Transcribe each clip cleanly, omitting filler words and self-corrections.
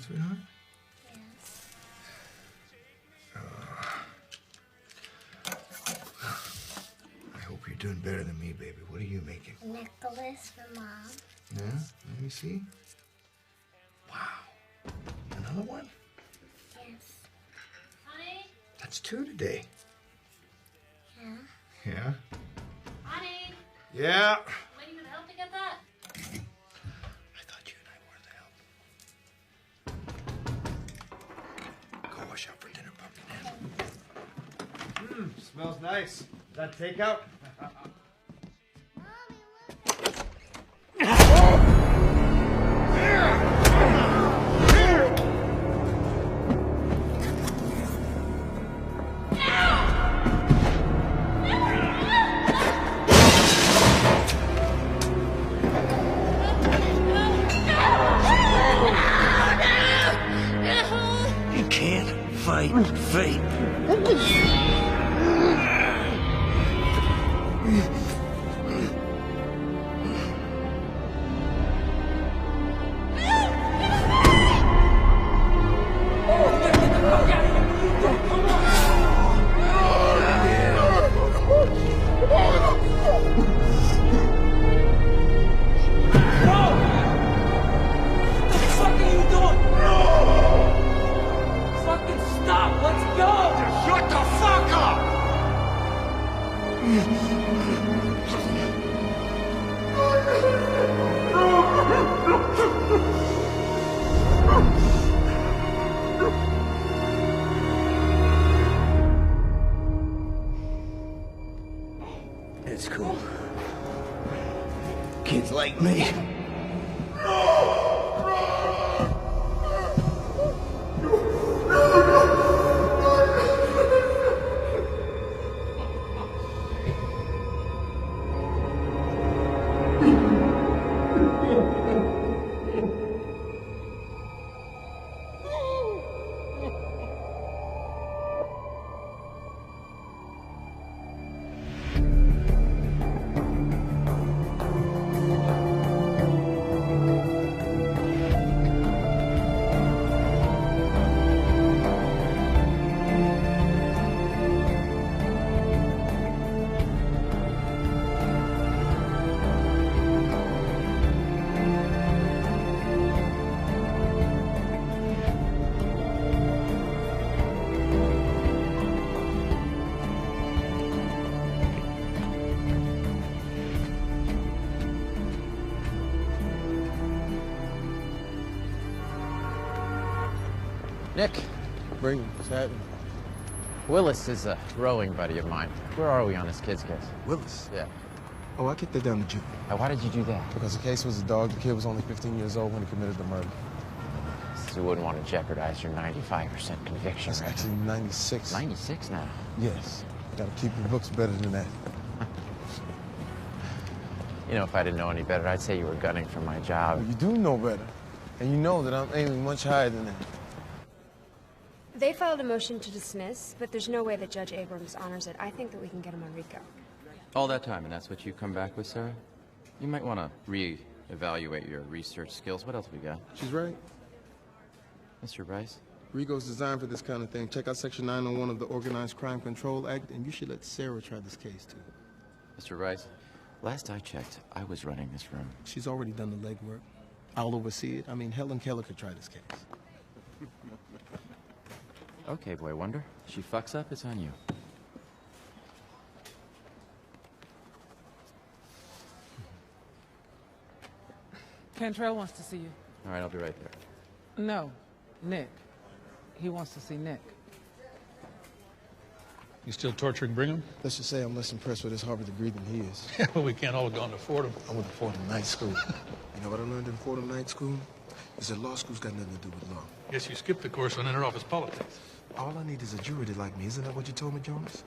sweetheart? Yes. I hope you're doing better than me, baby. What are you making? A necklace for Mom. Yeah? Let me see. Wow. Another one? Yes. Honey? That's 2 today. Yeah. Yeah? Honey? Yeah? Am I even help to get that? I thought you and I were the help. Go wash up for dinner, pumpkin. Smells nice. Is that takeout? You can't fight fate. It's cool. Kids like me. Nick, Bring him. What's happening? Willis is a rowing buddy of mine. Where are we on this kid's case? Willis. Yeah. Oh, I kicked that down to June. Why did you do that? Because the case was a dog. The kid was only 15 years old when he committed the murder. So you wouldn't want to jeopardize your 95% conviction That's rate. actually 96. 96 now. Yes. Gotta keep your books better than that. You know, if I didn't know any better, I'd say you were gunning for my job. Well, you do know better. And you know that I'm aiming much higher than that. They filed a motion to dismiss, but there's no way that Judge Abrams honors it. I think that we can get him on RICO. All that time, and that's what you come back with, Sarah? You might want to re-evaluate your research skills. What else we got? She's right. Mr. Rice? RICO's designed for this kind of thing. Check out Section 901 of the Organized Crime Control Act, and you should let Sarah try this case, too. Mr. Rice, last I checked, I was running this room. She's already done the legwork. I'll oversee it. I mean, Helen Keller could try this case. Okay, Boy Wonder. She fucks up, it's on you. Cantrell wants to see you. All right, I'll be right there. No, Nick. He wants to see Nick. You still torturing Brigham? Let's just say I'm less impressed with his Harvard degree than he is. Yeah, well, we can't all have gone to Fordham. I went to Fordham Night School. You know what I learned in Fordham Night School? Is that law school's got nothing to do with law. Guess you skipped the course on interoffice politics. All I need is a jury to like me. Isn't that what you told me, Jonas?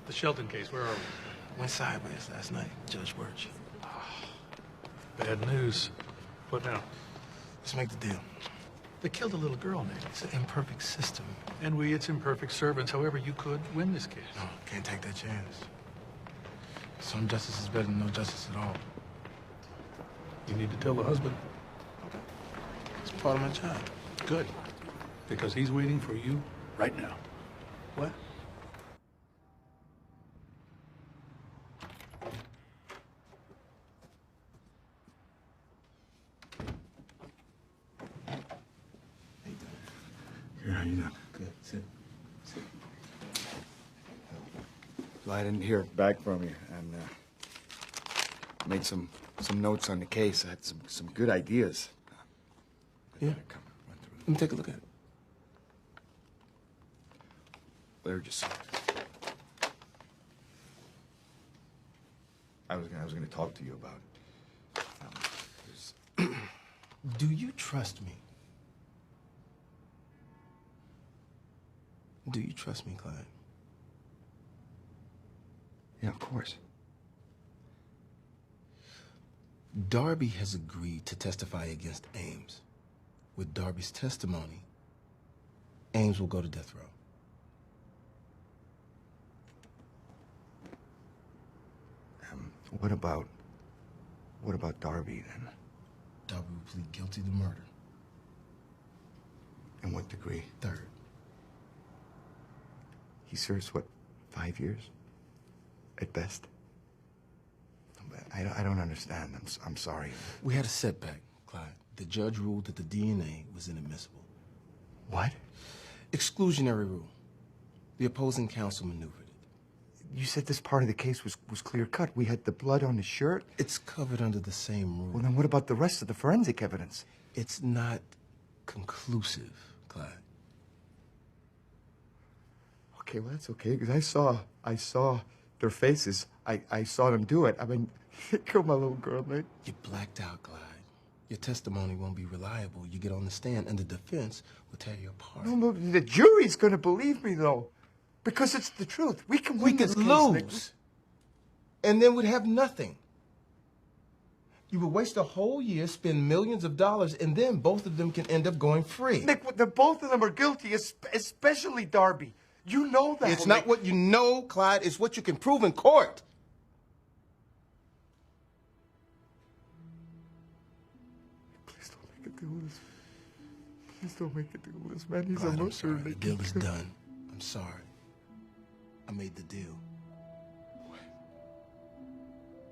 The Shelton case, where are we? Went sideways last night, Judge Wirch. Bad news. What now? Let's make the deal. They killed a little girl, Nick. It's an imperfect system. And we, its imperfect servants. However, you could win this case. No, can't take that chance. Some justice is better than no justice at all. You need to tell the husband. It's Part of my job. Good. Because he's waiting for you right now. What? Here, how you doing? Good. Sit. Well, I didn't hear back from you, and made some notes on the case. I had some good ideas. Yeah. Come, run through. Let me take a look at it. They're just. I was gonna talk to you about it. Do you trust me? Do you trust me, Clyde? Yeah, of course. Darby has agreed to testify against Ames. With Darby's testimony, Ames will go to death row. What about Darby then? Darby will plead guilty to murder. In what degree? Third. He serves what, 5 years? At best. I don't understand. I'm sorry. We had a setback, Clyde. The judge ruled that the DNA was inadmissible. What? Exclusionary rule. The opposing counsel maneuvered it. You said this part of the case was clear-cut. We had the blood on the shirt. It's covered under the same rule. Well, then what about the rest of the forensic evidence? It's not conclusive, Clyde. Okay, well, that's okay, because I saw their faces. I saw them do it. I mean, they killed my little girl, Nick. You blacked out, Clyde. Your testimony won't be reliable. You get on the stand, and the defense will tear you apart. No, the jury's gonna believe me, though. Because it's the truth. We can win this case, lose. Nick. And then we'd have nothing. You would waste a whole year, spend millions of dollars, and then both of them can end up going free. Nick, both of them are guilty, especially Darby. You know that. It's not what you know, Clyde. It's what you can prove in court. Please don't make a deal with this. Please don't make a deal with this, man. He's Clyde, a I'm murderer. sorry. The Nick. deal is done. I'm sorry. I made the deal. What?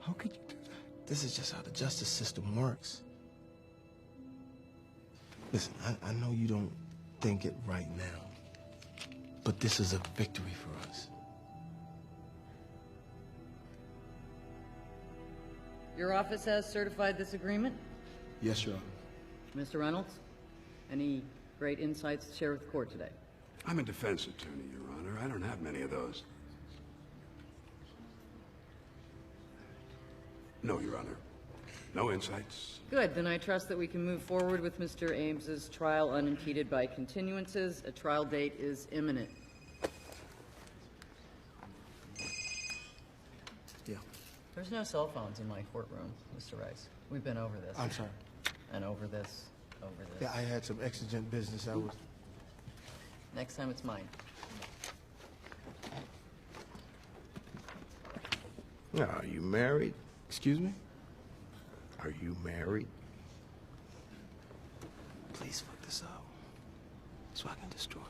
How could you do that? This is just how the justice system works. Listen, I know you don't think it right now, but this is a victory for us. Your office has certified this agreement? Yes, Your Honor. Mr. Reynolds, any great insights to share with the court today? I'm a defense attorney, Your Honor. I don't have many of those. No, Your Honor. No insights. Good, then I trust that we can move forward with Mr. Ames's trial unimpeded by continuances. A trial date is imminent. Yeah. There's no cell phones in my courtroom, Mr. Rice. We've been over this. I'm sorry. And over this, over this. Yeah, I had some exigent business. I was... Next time it's mine. Now, are you married? Excuse me? Are you married? Please fuck this up so I can destroy you.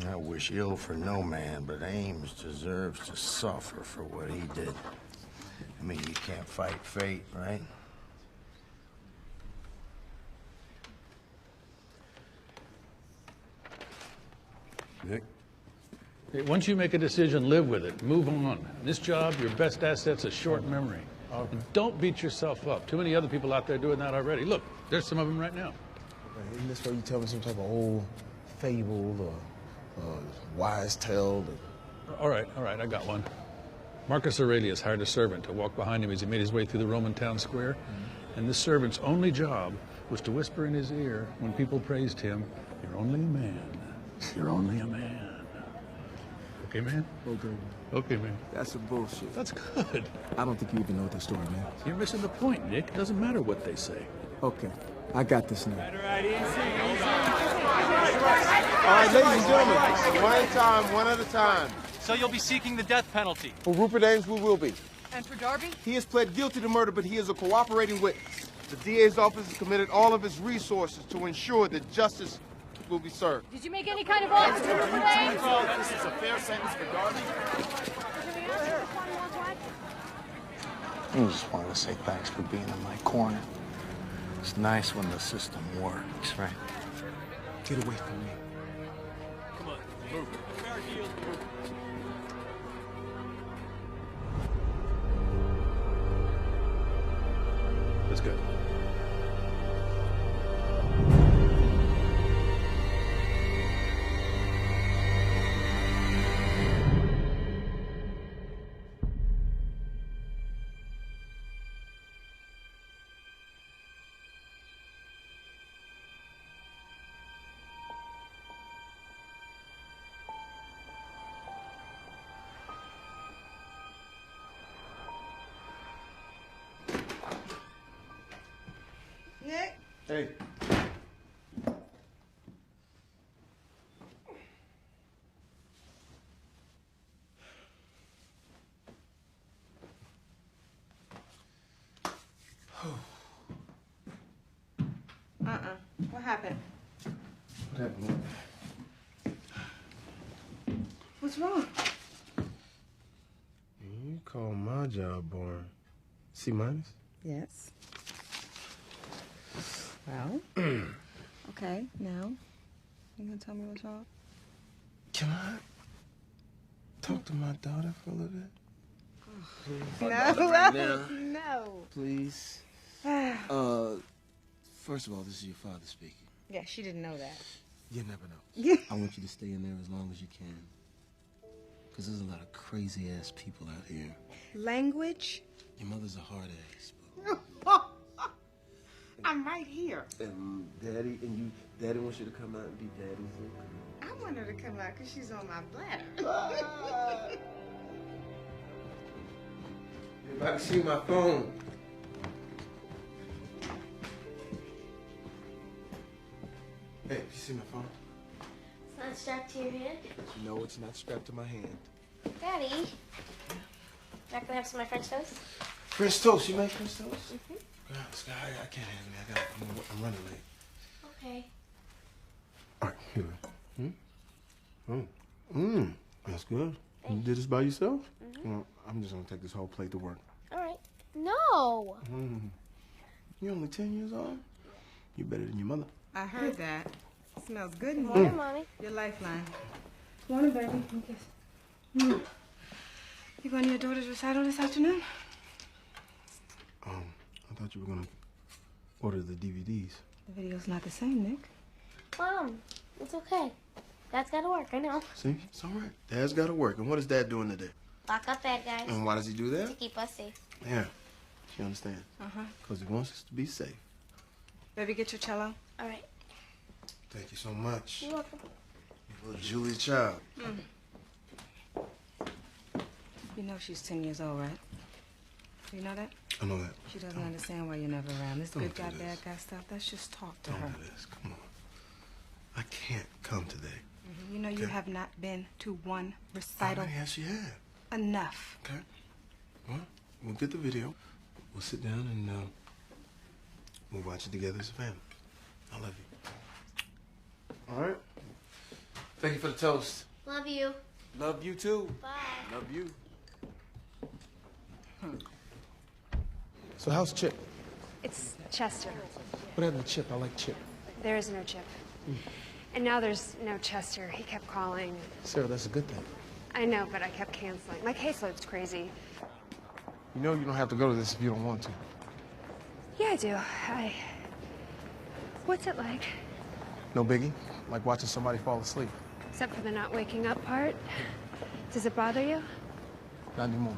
I wish ill for no man, but Ames deserves to suffer for what he did. I mean, you can't fight fate, right? Nick? Hey, once you make a decision, live with it. Move on. In this job, your best asset's a short memory. And don't beat yourself up. Too many other people out there doing that already. Look, there's some of them right now. Isn't this where you tell me some type of old fable or wise tale? All right, I got one. Marcus Aurelius hired a servant to walk behind him as he made his way through the Roman town square. And this servant's only job was to whisper in his ear when people praised him, "You're only a man. You're only a man." Okay, man? Okay. Okay, man. That's some bullshit. That's good. I don't think you even know that story, man. You're missing the point, Nick. It doesn't matter what they say. Okay. I got this now. All right, ladies and gentlemen, one at a time, one at a time. So you'll be seeking the death penalty? For Rupert Ames, we will be. And for Darby? He has pled guilty to murder, but he is a cooperating witness. The DA's office has committed all of its resources to ensure that justice will be served. Did you make any kind of offer to Ames? This is a fair sentence for Darby. I just wanted to say thanks for being in my corner. It's nice when the system works, right? Get away from me. Come on, move. Let's go. Nick? Hey. What happened? What happened? What's wrong? You call my job boring. C minus? Yes. Well, okay, now, you gonna tell me what's wrong? Can I talk to my daughter for a little bit? No. Please. First of all, this is your father speaking. Yeah, she didn't know that. You never know. I want you to stay in there as long as you can. Because there's a lot of crazy-ass people out here. Language? Your mother's a hard ass. I'm right here. And Daddy wants you to come out and be Daddy. I want her to come out because she's on my bladder. If I can see my phone. Hey, you see my phone? It's not strapped to your hand. No, it's not strapped to my hand. Daddy, not gonna have some of my French toast? French toast. You make French toast? Mm-hmm. God, Sky, I can't handle it. I'm running late. Okay. All right, here we go. That's good. You did this by yourself? Mm-hmm. Well, I'm just gonna take this whole plate to work. All right. No. You're only 10 years old? You're better than your mother. I heard that. Smells good in Morning, here. Mommy. Your lifeline. Morning, baby. Kiss. You going to your daughter's recital this afternoon? I thought you were gonna order the DVDs. The video's not the same, Nick. Mom, it's okay. Dad's gotta work, I know. See, it's all right. Dad's got to work. And what is Dad doing today? Lock up bad guys. And why does he do To that? keep us safe. Yeah, she understands. Uh-huh. Because he wants us to be safe. Baby, get your cello. All right. Thank you so much. You're welcome. You little Julia child. You know she's 10 years old, right? Do you know that? I know that. She doesn't understand why you're never around. This Don't good do guy, this. bad guy stuff, let's just talk to Don't her. do this. Come on. I can't come today. You know you Okay. have not been to one recital. Yes, she had. Enough. Okay. Well, we'll get the video. We'll sit down and we'll watch it together as a family. I love you. All right. Thank you for the toast. Love you. Love you too. Bye. Love you. So how's Chip? It's Chester. What happened to Chip? I like Chip. There is no Chip. And now there's no Chester. He kept calling. Sarah, that's a good thing. I know, but I kept canceling. My caseload's crazy. You know you don't have to go to this if you don't want to. Yeah, I do. What's it like? No biggie. Like watching somebody fall asleep. Except for the not waking up part. Does it bother you? Not anymore.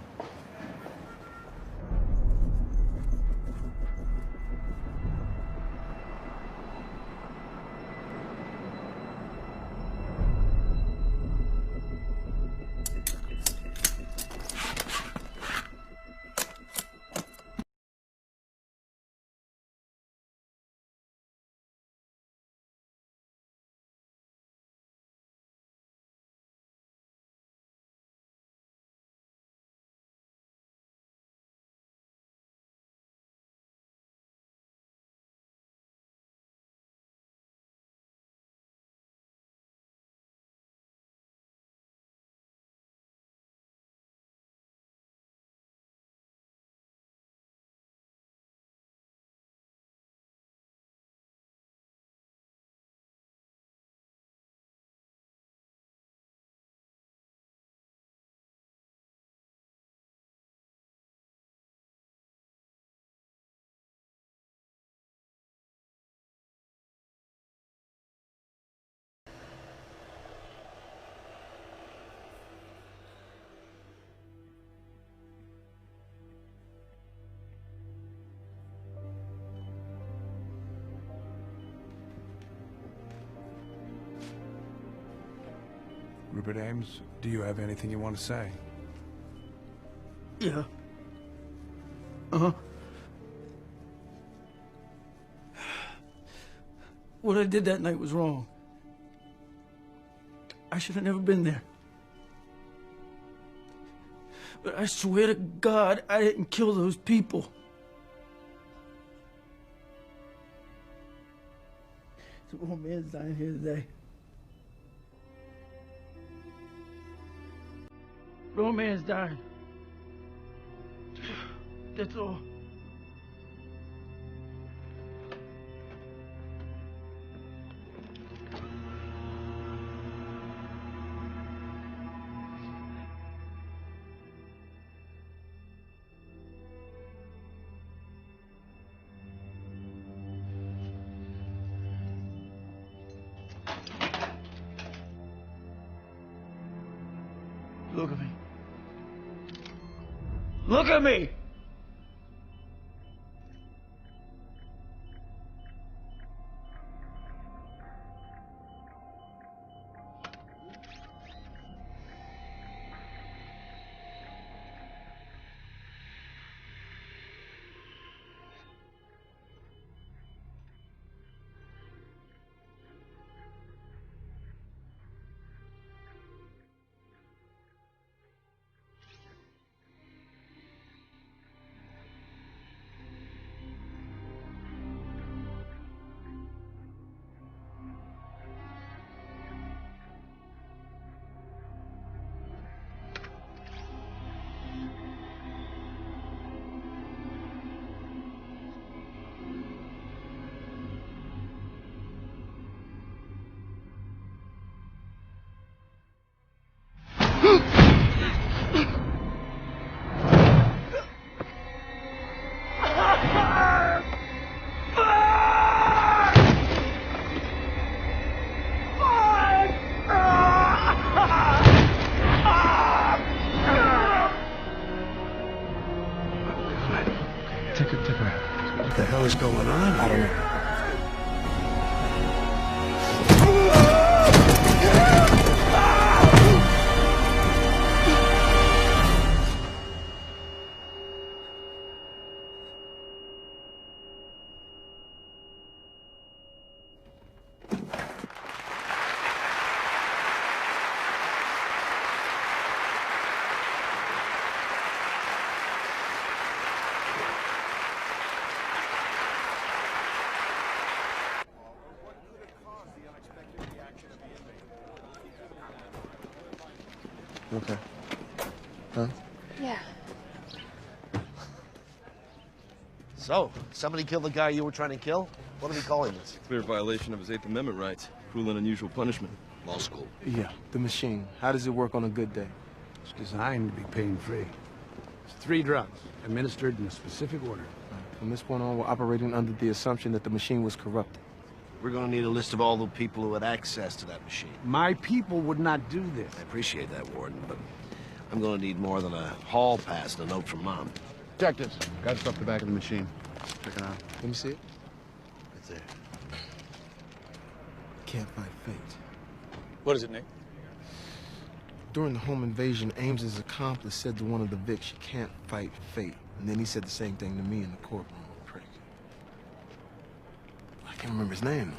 Rupert Ames, do you have anything you want to say? Yeah. What I did that night was wrong. I should have never been there. But I swear to God, I didn't kill those people. Some old man's dying here today. The old man's dying. That's all. Look at me. Look at me! Take her out. What the hell is going on? I don't know. Okay. Huh? Yeah. So, somebody killed the guy you were trying to kill? What are we calling this? Clear violation of his Eighth Amendment rights. Cruel and unusual punishment. Law school. Yeah, the machine. How does it work on a good day? It's designed to be pain-free. It's 3 drugs, administered in a specific order. From this point on, we're operating under the assumption that the machine was corrupted. We're gonna need a list of all the people who had access to that machine. My people would not do this. I appreciate that, Warden, but I'm gonna need more than a hall pass and a note from Mom. Check this. Got stuff the back of the machine. Check it out. Let me see it. Right there. Can't fight fate. What is it, Nick? During the home invasion, Ames's accomplice said to one of the Vics, "You can't fight fate." And then he said the same thing to me in the courtroom. Prick. I can't remember his name.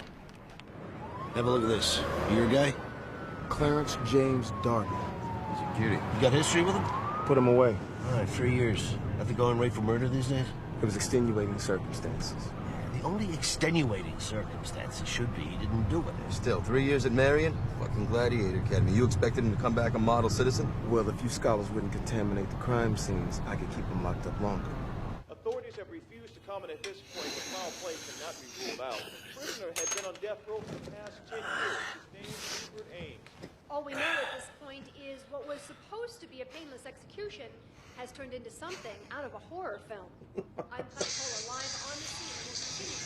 Have a look at this. You your guy? Clarence James Darby. He's a cutie. You got history with him? Put him away. All right, 3 years. Have the going rate for murder these days? It was extenuating circumstances. The only extenuating circumstances should be he didn't do it. Still, 3 years at Marion? Fucking Gladiator Academy. You expected him to come back a model citizen? Well, if you scholars wouldn't contaminate the crime scenes, I could keep him locked up longer. Authorities have refused to comment at this point, but foul play cannot be ruled out. The prisoner had been on death row for the past 10 years. His name is Rupert Ames. All we know at this point is what was supposed to be a painless execution has turned into something out of a horror film. I'm Connie Kohler, live on the scene and will continue.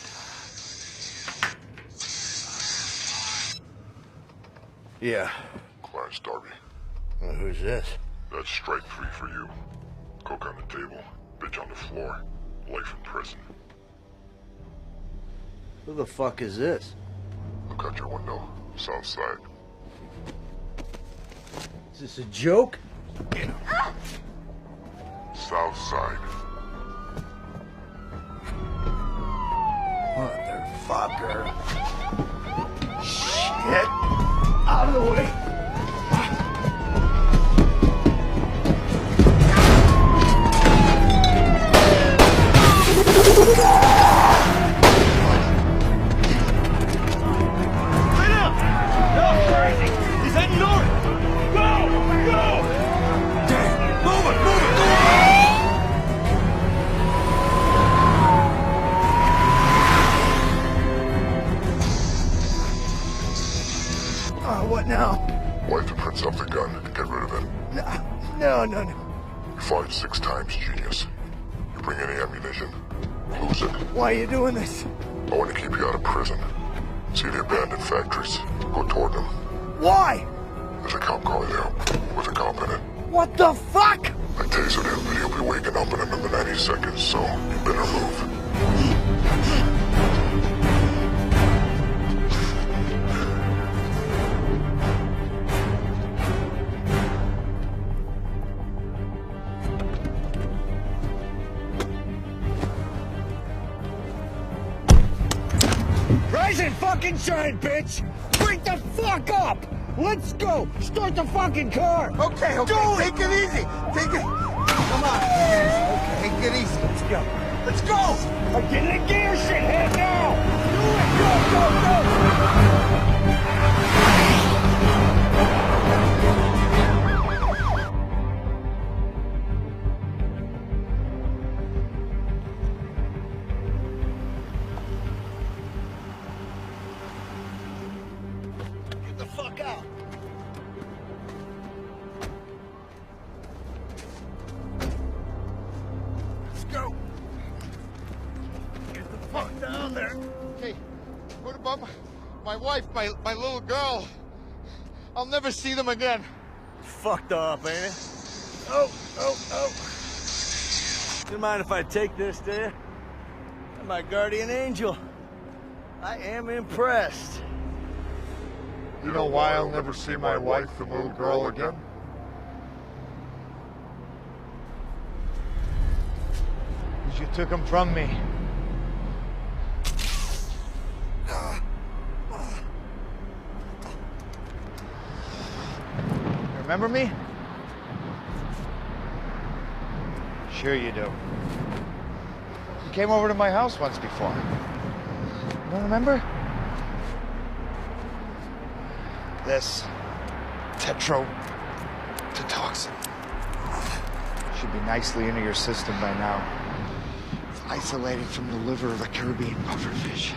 Yeah. Clarence Darby. Well, who's this? That's strike 3 for you. Coke on the table, bitch on the floor, life in prison. Who the fuck is this? Look out your window, south side. Is this a joke? South side. Motherfucker. Shit. Out of the way. He's heading north! Go! Go! Damn! Move it! Move it! What now? Wipe the prints off the gun and get rid of it. No. You fired 6 times, genius. You bring any ammunition, lose it. Why are you doing this? I want to keep you out of prison. See the abandoned factories. Go toward them. Why? There's a cop car there with a cop in it. What the fuck? I tasered him, but he'll be waking up in another 90 seconds, so you better move. Rise and fucking shine, bitch! Break the fuck up! Let's go! Start the fucking car! Okay, take it easy! Take it... Come on! Okay, take it easy. Let's go. Let's go! Get in the gear, shithead, now! Do it! Go! Get the fuck out! Let's go! Get the fuck down there! Hey, what about my wife, my little girl? I'll never see them again. Fucked up, ain't it? Oh. You mind if I take this, do you? You're my guardian angel. I am impressed. You know why I'll never see my wife and little girl again? Because you took them from me. Remember me? Sure you do. You came over to my house once before. You don't remember? This tetrodotoxin should be nicely into your system by now. It's isolated from the liver of a Caribbean pufferfish.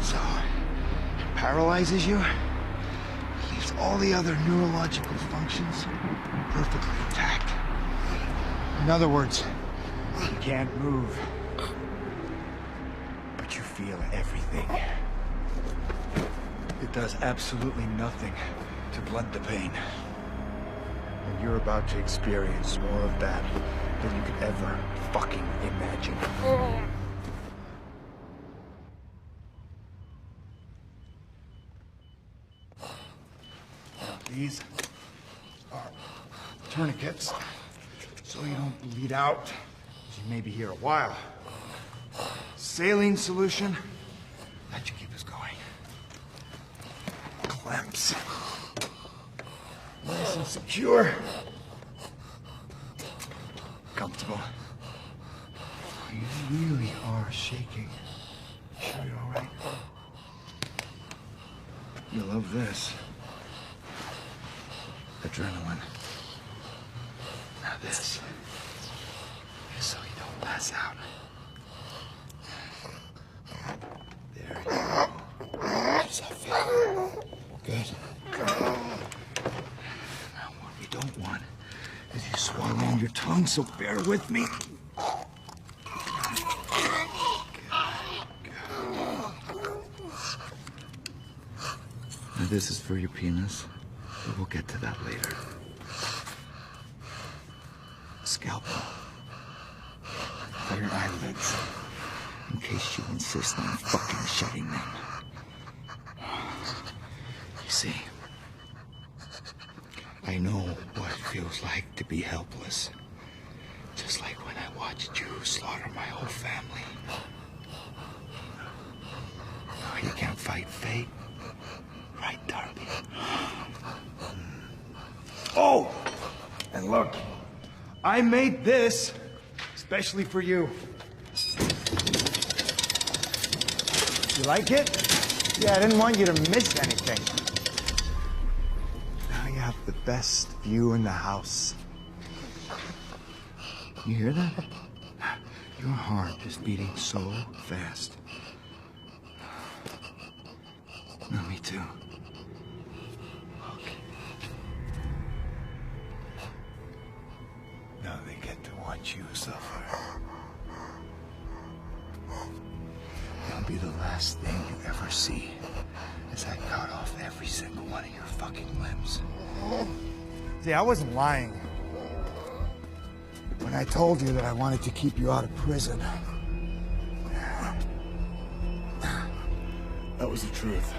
So, it paralyzes you, leaves all the other neurological functions perfectly intact. In other words, you can't move, but you feel everything. It does absolutely nothing to blunt the pain. And you're about to experience more of that than you could ever fucking imagine. These are tourniquets, so you don't bleed out. You may be here a while. Saline solution, that should keep us going. Clamps. Nice and secure. Comfortable. You really are shaking. Sure you're all right? You'll love this. Adrenaline. Now this is so you don't pass out. There you go. How's that feel? Good. Now what we don't want is you swallowing your tongue, so bear with me. Now this is for your penis, but we'll get to that later. Scalpel. For your eyelids. In case you insist on fucking shutting them. You see, I know what it feels like to be helpless. Just like when I watched you slaughter my whole family. No, you can't fight fate. Right, Darby? Oh! And look, I made this especially for you. You like it? Yeah, I didn't want you to miss anything. Now you have the best view in the house. You hear that? Your heart is beating so fast. No, me too. Look. Now they get to watch you suffer. It'll be the last thing you ever see as I cut off every single one of your fucking limbs. See, I wasn't lying when I told you that I wanted to keep you out of prison. That was the truth.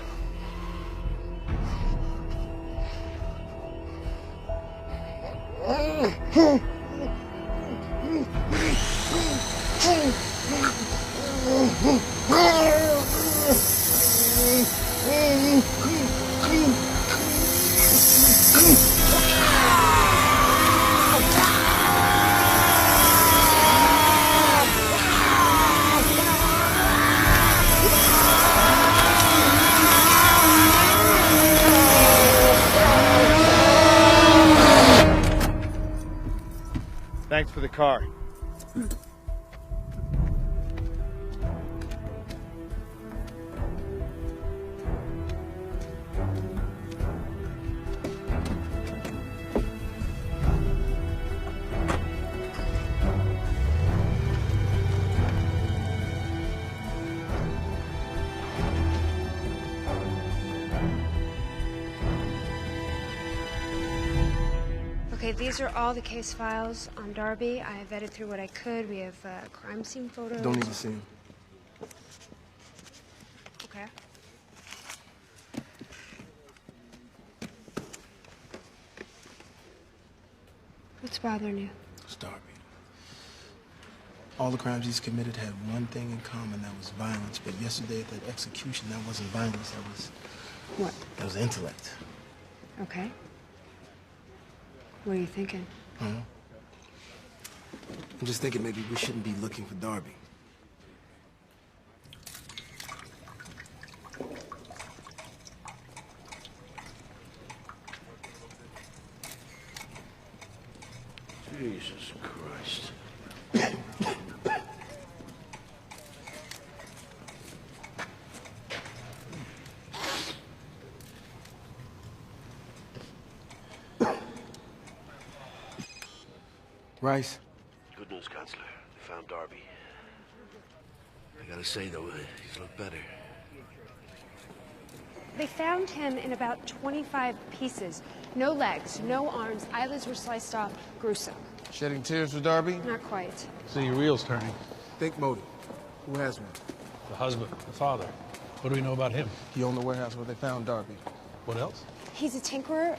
Thanks for the car. Okay, these are all the case files on Darby. I vetted through what I could. We have crime scene photos. Don't need to see him. Okay. What's bothering you? It's Darby. All the crimes he's committed had one thing in common, that was violence. But yesterday at that execution, that wasn't violence, that was... What? That was intellect. Okay. What are you thinking? Huh? I'm just thinking maybe we shouldn't be looking for Darby. Jesus Christ. Rice. Good news, Counselor. They found Darby. I gotta say, though, he's looked better. They found him in about 25 pieces. No legs, no arms, eyelids were sliced off. Gruesome. Shedding tears for Darby? Not quite. See, your wheel's turning. Think motive. Who has one? The husband, the father. What do we know about him? He owned the warehouse where they found Darby. What else? He's a tinkerer,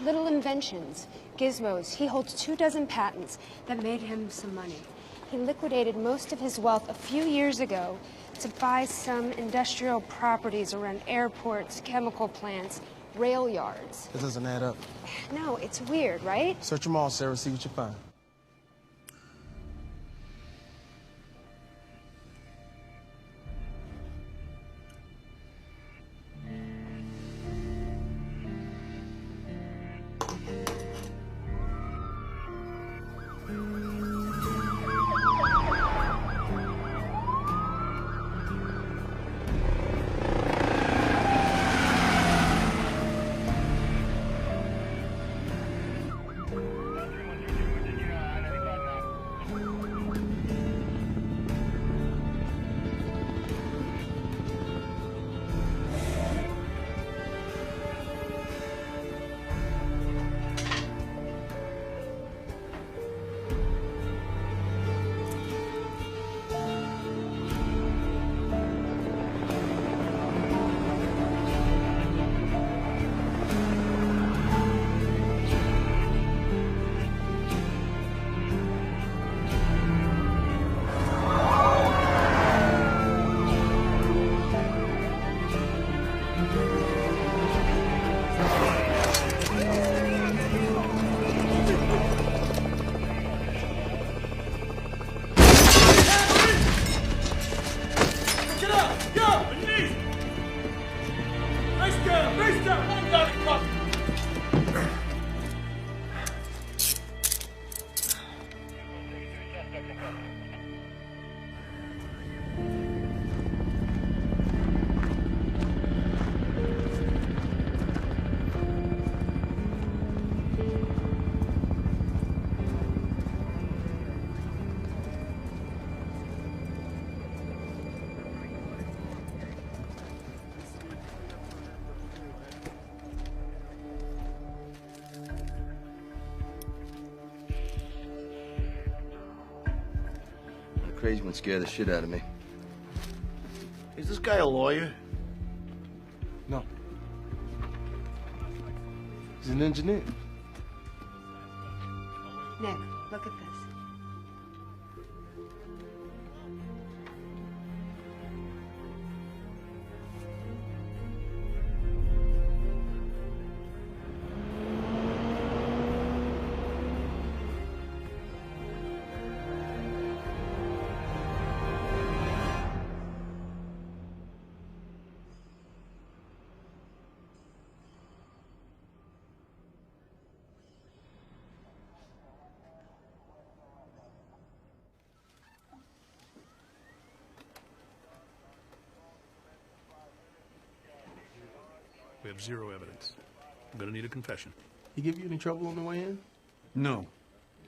little inventions, gizmos. He holds 24 patents that made him some money. He liquidated most of his wealth a few years ago to buy some industrial properties around airports, chemical plants, rail yards. This doesn't add up. No, it's weird, right? Search them all, Sarah, see what you find. crazy one scared the shit out of me. Is this guy a lawyer? No. He's an engineer. Nick, look at this. We have zero evidence. I'm gonna need a confession. He give you any trouble on the way in? No,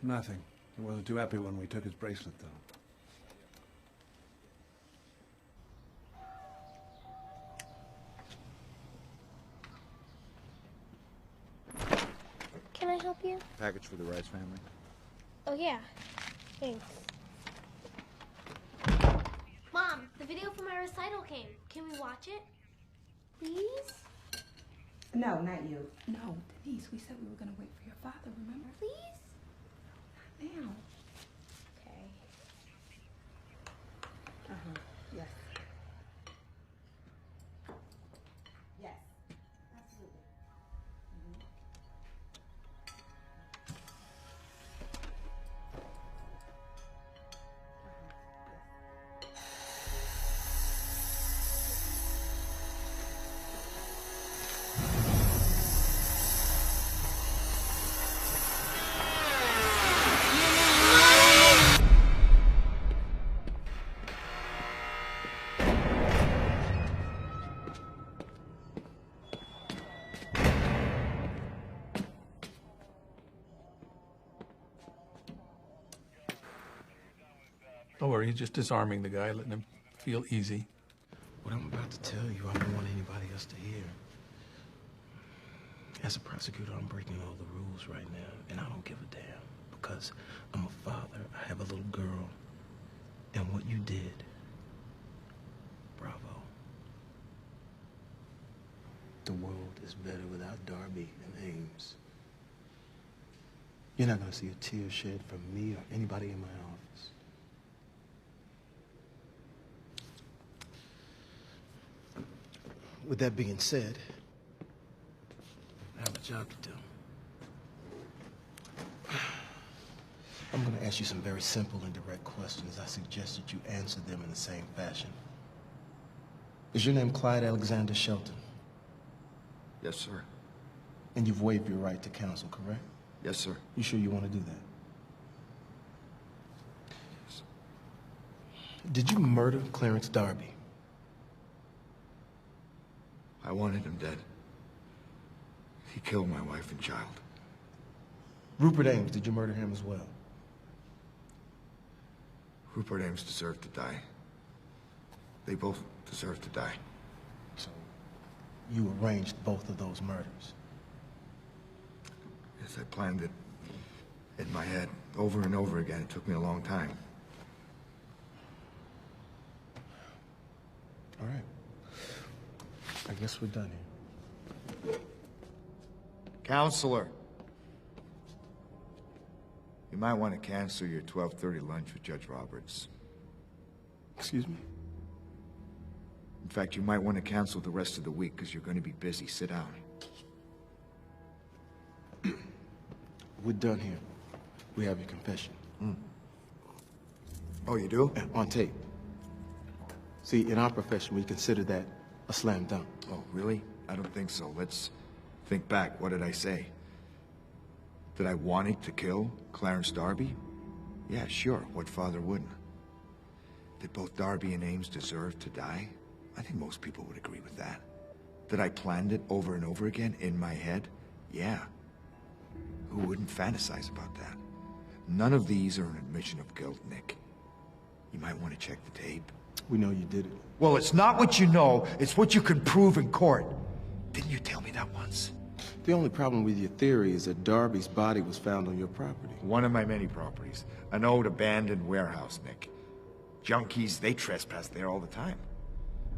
nothing. He wasn't too happy when we took his bracelet, though. Can I help you? Package for the Rice family. Oh, yeah. Thanks. Mom, the video for my recital came. Can we watch it? Please? No, not you. No, Denise, we said we were going to wait for your father, remember? Please? Not now. Okay. Uh-huh, yes. Yes, absolutely. Don't worry, he's just disarming the guy, letting him feel easy. What I'm about to tell you, I don't want anybody else to hear. As a prosecutor, I'm breaking all the rules right now, and I don't give a damn. Because I'm a father, I have a little girl. And what you did, bravo. The world is better without Darby and Ames. You're not gonna see a tear shed from me or anybody in my office. With that being said, I have a job to do. I'm going to ask you some very simple and direct questions. I suggest that you answer them in the same fashion. Is your name Clyde Alexander Shelton? Yes, sir. And you've waived your right to counsel, correct? Yes, sir. You sure you want to do that? Did you murder Clarence Darby? I wanted him dead. He killed my wife and child. Rupert Ames, did you murder him as well? Rupert Ames deserved to die. They both deserved to die. So, you arranged both of those murders? Yes, I planned it in my head over and over again. It took me a long time. All right. I guess we're done here. Counselor. You might want to cancel your 12:30 lunch with Judge Roberts. Excuse me? In fact, you might want to cancel the rest of the week because you're going to be busy. Sit down. We're done here. We have your confession. Oh, you do? On tape. See, in our profession, we consider that a slam dunk. Oh, really? I don't think so. Let's think back. What did I say? That I wanted to kill Clarence Darby? Yeah, sure. What father wouldn't? That both Darby and Ames deserved to die? I think most people would agree with that. That I planned it over and over again in my head? Yeah. Who wouldn't fantasize about that? None of these are an admission of guilt, Nick. You might want to check the tape. We know you did it. Well, it's not what you know, it's what you can prove in court. Didn't you tell me that once? The only problem with your theory is that Darby's body was found on your property. One of my many properties. An old abandoned warehouse, Nick. junkies, they trespass there all the time.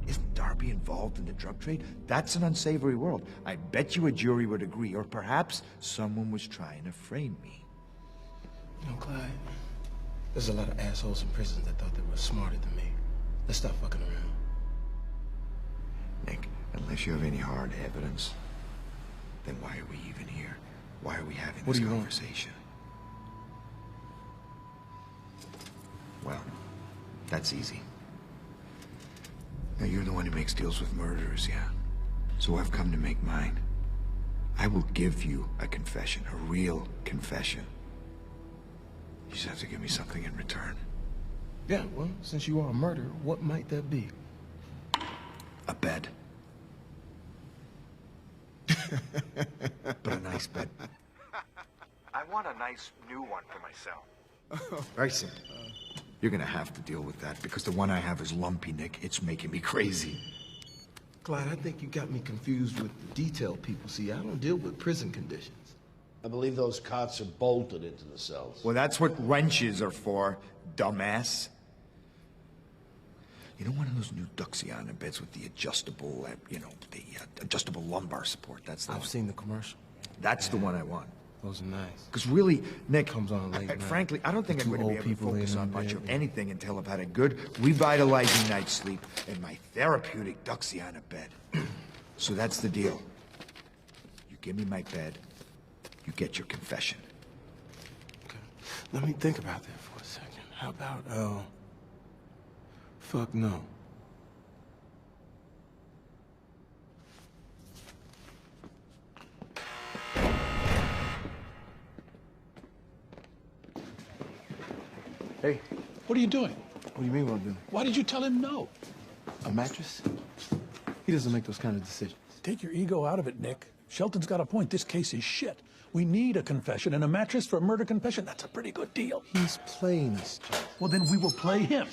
Isn't Darby involved in the drug trade? That's an unsavory world. I bet you a jury would agree, or perhaps someone was trying to frame me. You know, Clyde, there's a lot of assholes in prisons that thought they were smarter than me. Let's stop fucking around. Nick, unless you have any hard evidence, then why are we even here? Why are we having this conversation? Well, that's easy. Now, you're the one who makes deals with murderers, yeah? So I've come to make mine. I will give you a confession, a real confession. You just have to give me something in return. Yeah, well, since you are a murderer, what might that be? A bed. But a nice bed. I want a nice new one for myself. Bryson, you're gonna have to deal with that because the one I have is lumpy, Nick. It's making me crazy. Clyde, I think you got me confused with the detail people. See, I don't deal with prison conditions. I believe those cots are bolted into the cells. Well, that's what wrenches are for, dumbass. You know, one of those new Duxiana beds with the adjustable, adjustable lumbar support. That's the I've one. seen the commercial. That's the one I want. Those are nice. Because really, Nick, comes on late night. Frankly, I don't think I'm Two going to be old able to people focus laying on in much bed. of anything until I've had a good, revitalizing night's sleep in my therapeutic Duxiana bed. So that's the deal. You give me my bed, you get your confession. Okay. Let me think about that for a second. How about, fuck no. Hey. What are you doing? What do you mean what I'm doing? Why did you tell him no? A mattress? He doesn't make those kind of decisions. Take your ego out of it, Nick. Shelton's got a point. This case is shit. We need a confession, and a mattress for a murder confession, that's a pretty good deal. He's playing us, Chuck. Well, then we will play him.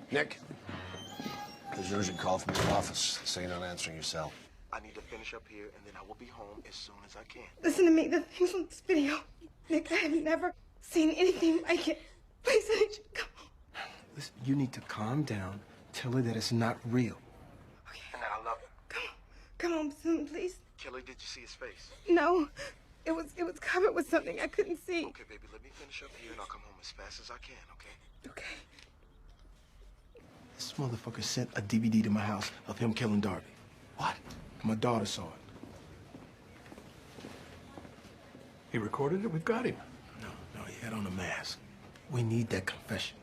Nick, there's an urgent call from your office saying you're not answering your cell. I need to finish up here, and then I will be home as soon as I can. Listen to me, the things on this video. Nick, I have never seen anything like it. Please, I need you to come home. Listen, you need to calm down. Tell her that it's not real. Okay. And that I love her. Come home soon, please. Kelly, did you see his face? No, it was covered with something I couldn't see. Okay, baby, let me finish up here, and I'll come home as fast as I can, okay? Okay. This motherfucker sent a DVD to my house of him killing Darby. What? My daughter saw it. He recorded it? We've got him. No, he had on a mask. We need that confession.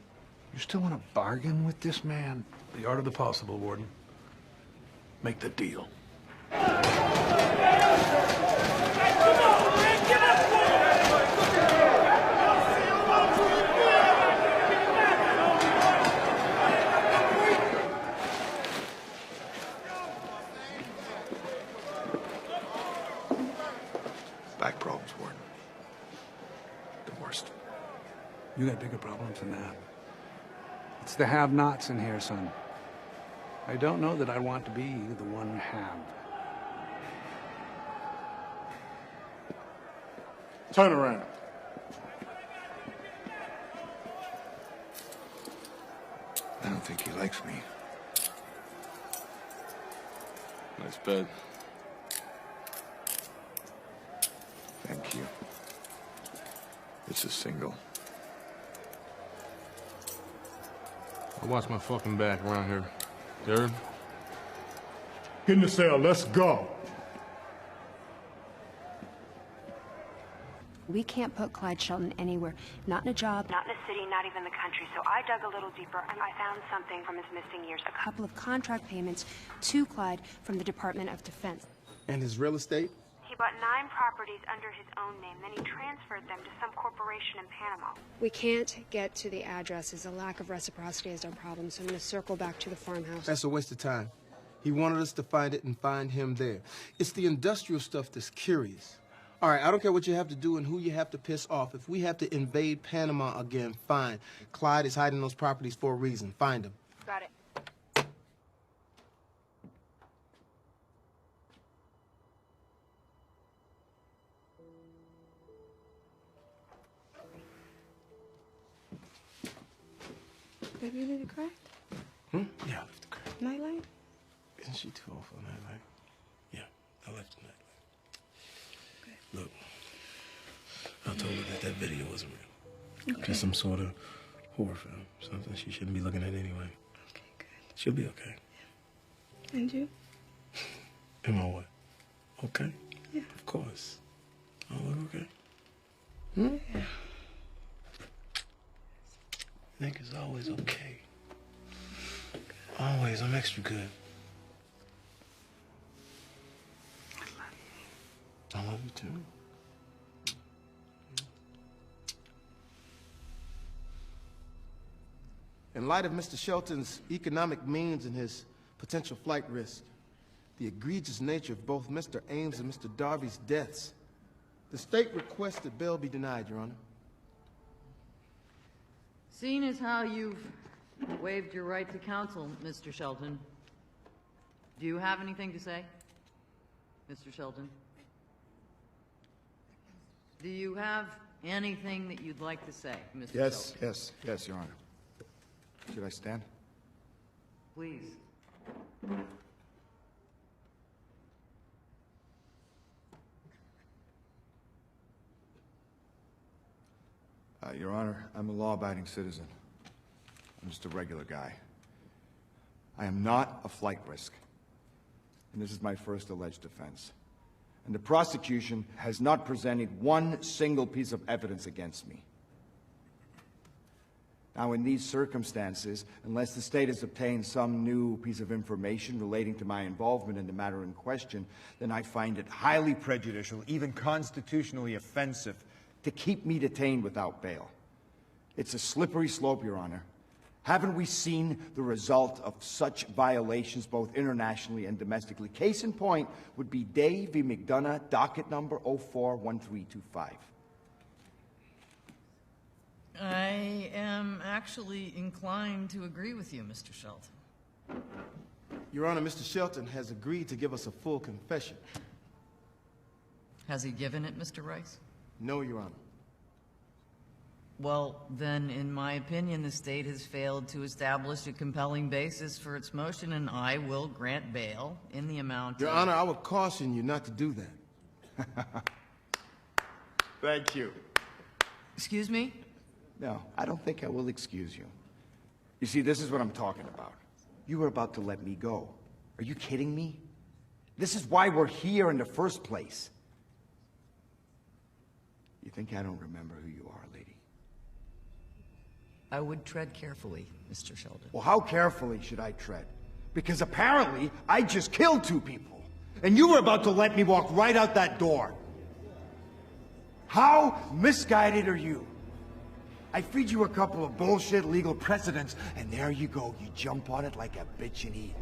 You still want to bargain with this man? The art of the possible, Warden. Make the deal. Back problems, Warden. The worst. You got bigger problems than that. It's the have-nots in here, son. I don't know that I want to be the one have. Turn around. I don't think he likes me. Nice bed. Thank you. It's a single. I watch my fucking back around here. Jared? Get in the cell, let's go. We can't put Clyde Shelton anywhere. Not in a job, not in a city, not even the country. So I dug a little deeper and I found something from his missing years. A couple of contract payments to Clyde from the Department of Defense. And his real estate? He bought 9 properties under his own name. Then he transferred them to some corporation in Panama. We can't get to the addresses. A lack of reciprocity is our problem. So I'm going to circle back to the farmhouse. That's a waste of time. He wanted us to find it and find him there. It's the industrial stuff that's curious. All right, I don't care what you have to do and who you have to piss off. If we have to invade Panama again, fine. Clyde is hiding those properties for a reason. Find him. Got it. Baby, you need to cry? Yeah, I left the crib. Nightlight? Isn't she too old for a nightlight? Yeah, I left the nightlight. Look, I told her that video wasn't real. Okay. Just some sort of horror film. Something she shouldn't be looking at anyway. Okay, good. She'll be okay. And you? Am I what? Okay? Yeah. Of course. I'll look okay. Yeah. Nigga's always okay. Always. I'm extra good. I love you too. In light of Mr. Shelton's economic means and his potential flight risk, the egregious nature of both Mr. Ames and Mr. Darby's deaths, the state requests that bail be denied, Your Honor. Seeing as how you've waived your right to counsel, Mr. Shelton, do you have anything to say? Mr. Shelton? Do you have anything that you'd like to say, Mr. Yes, Shelton? yes, Your Honor. Should I stand? Please. Your Honor, I'm a law-abiding citizen. I'm just a regular guy. I am not a flight risk. And this is my first alleged offense. And the prosecution has not presented one single piece of evidence against me. Now, in these circumstances, unless the state has obtained some new piece of information relating to my involvement in the matter in question, then I find it highly prejudicial, even constitutionally offensive, to keep me detained without bail. It's a slippery slope, Your Honor. Haven't we seen the result of such violations both internationally and domestically? Case in point would be Day v. McDonough, docket number 041325. I am actually inclined to agree with you, Mr. Shelton. Your Honor, Mr. Shelton has agreed to give us a full confession. Has he given it, Mr. Rice? No, Your Honor. Well, then, in my opinion, the state has failed to establish a compelling basis for its motion, and I will grant bail in the amount Your of... Honor, I would caution you not to do that. Thank you. Excuse me? No, I don't think I will excuse you. You see, this is what I'm talking about. You were about to let me go. Are you kidding me? This is why we're here in the first place. You think I don't remember who you are, lady? I would tread carefully, Mr. Sheldon. Well, how carefully should I tread? Because apparently, I just killed 2 people. And you were about to let me walk right out that door. How misguided are you? I feed you a couple of bullshit legal precedents, and there you go. You jump on it like a bitch and eat.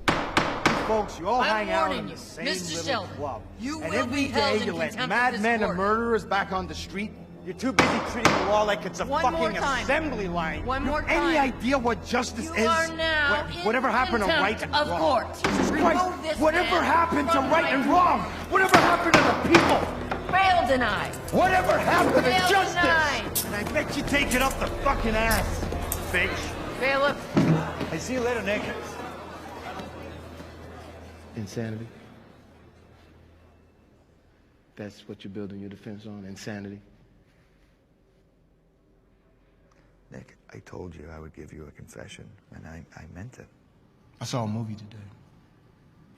You folks, you all hang out in the same little Sheldon, club. you and will every be held day in you let contempt of this madmen and court. murderers back on the street. You're too busy treating the law like it's a One more fucking time. assembly line. One more Any time. idea what justice You is? are now Whatever in happened to right contempt and of wrong? court. Jesus Remove Christ, this whatever man happened to from right my and view. wrong? Whatever happened to the people? Bail denied. Whatever happened to Bail justice? denied. And I bet you take it up the fucking ass, bitch. Bailiff. I see you later, Nick. Insanity. That's what you're building your defense on, insanity. Nick, I told you I would give you a confession, and I meant it. I saw a movie today.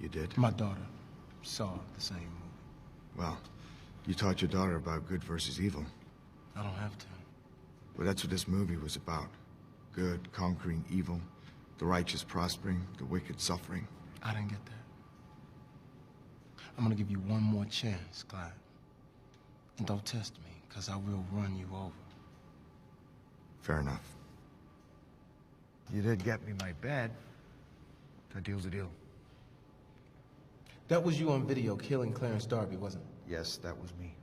You did? My daughter saw the same movie. Well, you taught your daughter about good versus evil. I don't have to. Well, that's what this movie was about. Good conquering evil, the righteous prospering, the wicked suffering. I didn't get that. I'm gonna give you one more chance, Clyde. And don't test me, because I will run you over. Fair enough. You did get me my bed. That deal's a deal. That was you on video killing Clarence Darby, wasn't it? Yes, that was me.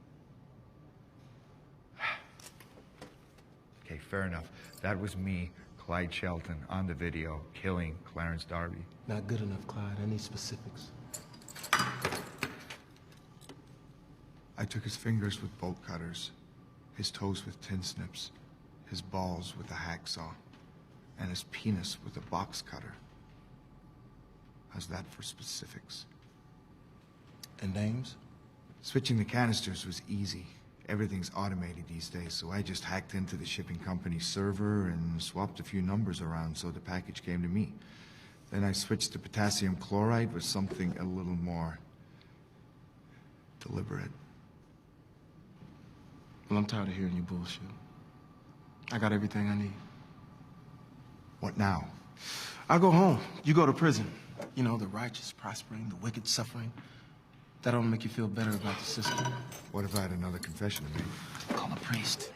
Okay, fair enough. That was me, Clyde Shelton, on the video, killing Clarence Darby. Not good enough, Clyde. I need specifics. I took his fingers with bolt cutters, his toes with tin snips, his balls with a hacksaw, and his penis with a box cutter. How's that for specifics? And names? Switching the canisters was easy. Everything's automated these days, so I just hacked into the shipping company's server and swapped a few numbers around so the package came to me. Then I switched to potassium chloride with something a little more deliberate. Well, I'm tired of hearing your bullshit. I got everything I need. What now? I'll go home. You go to prison. You know, the righteous prospering, the wicked suffering. That don't make you feel better about the system. What if I had another confession to make? Call a priest.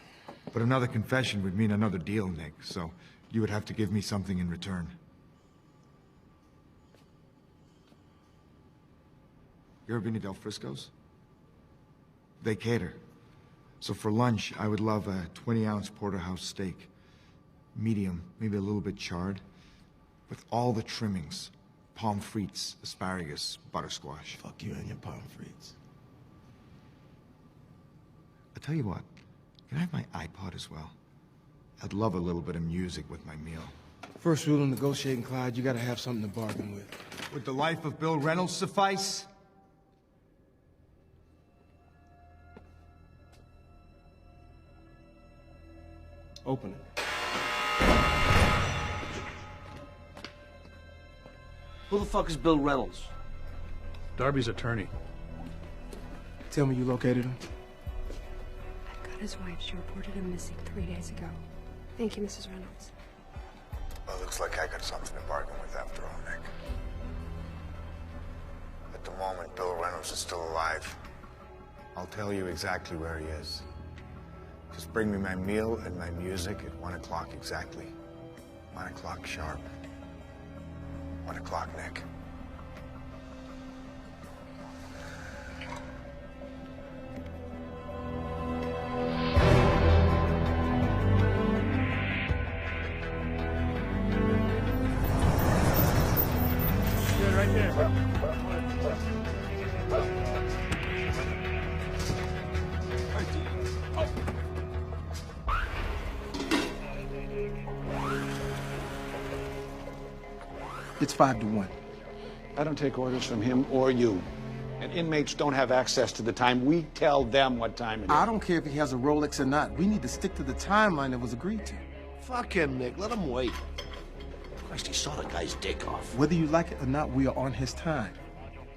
But another confession would mean another deal, Nick, so you would have to give me something in return. You ever been to Del Frisco's? They cater. So for lunch, I would love a 20-ounce porterhouse steak. Medium, maybe a little bit charred, with all the trimmings. Pommes frites, asparagus, buttersquash. Fuck you and your pommes frites. I'll tell you what, can I have my iPod as well? I'd love a little bit of music with my meal. First rule in negotiating, Clyde, you gotta have something to bargain with. Would the life of Bill Reynolds suffice? Open it. Who the fuck is Bill Reynolds? Darby's attorney. Tell me you located him. I've got his wife. She reported him missing 3 days ago. Thank you, Mrs. Reynolds. Well, looks like I got something to bargain with after all, Nick. At the moment, Bill Reynolds is still alive. I'll tell you exactly where he is. Just bring me my meal and my music at 1 o'clock exactly. 1 o'clock sharp. 1 o'clock, Nick. Right there. It's 5 to 1. I don't take orders from him or you. And inmates don't have access to the time. We tell them what time it is. I don't care if he has a Rolex or not. We need to stick to the timeline that was agreed to. Fuck him, Nick. Let him wait. Christ, he saw the guy's dick off. Whether you like it or not, we are on his time.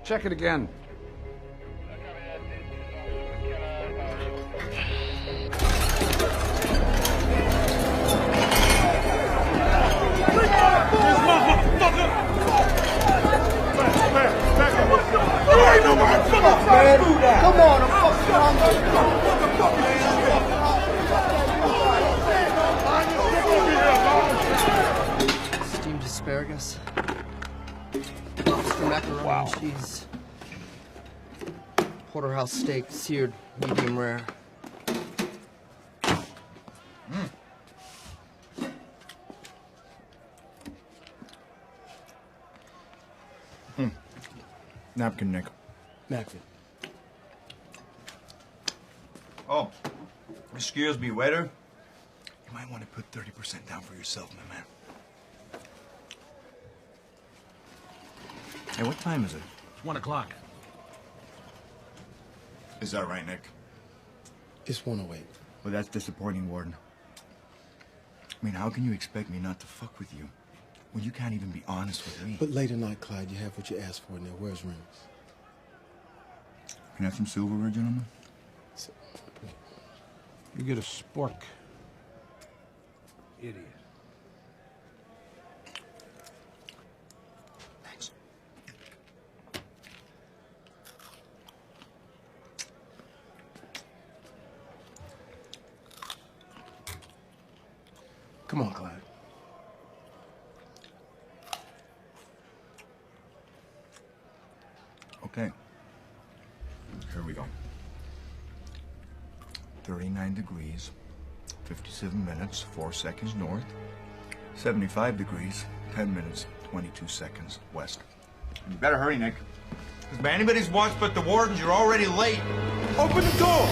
Check it again. Come on, I'm Steamed asparagus. Lobster macaroni and cheese. Porterhouse steak, seared, medium rare. Napkin, Nick. Napkin. Oh, excuse me, waiter. You might want to put 30% down for yourself, my man. Hey, what time is it? It's 1 o'clock. Is that right, Nick? It's 1:08. Well, that's disappointing, Warden. I mean, how can you expect me not to fuck with you when you can't even be honest with me? But late at night, Clyde, you have what you asked for in there. Where's Reynolds? Can I have some silverware, gentlemen? You get a spork. Idiot. Thanks. Come on, Clyde. Okay. Here we go. 39 degrees, 57 minutes, 4 seconds north. 75 degrees, 10 minutes, 22 seconds west. You better hurry, Nick. Because by anybody's watch but the Warden's, you're already late. Open the door!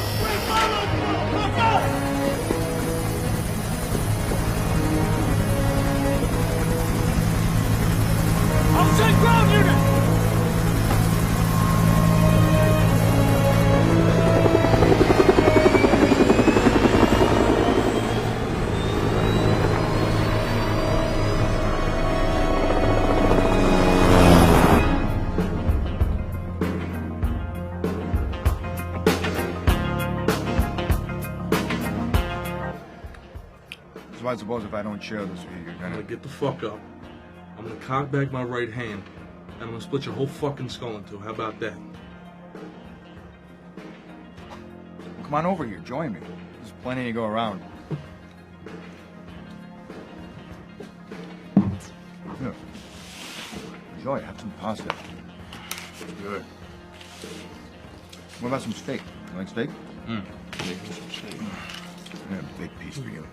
So I suppose if I don't share this with you, you're I'm gonna... gonna get the fuck up. I'm gonna cock back my right hand, and I'm gonna split your whole fucking skull in two. How about that? Come on over here, join me. There's plenty to go around. Here. Enjoy, have some pasta. Good. What about some steak? You like steak? Yeah, some steak. Yeah, a big piece for you.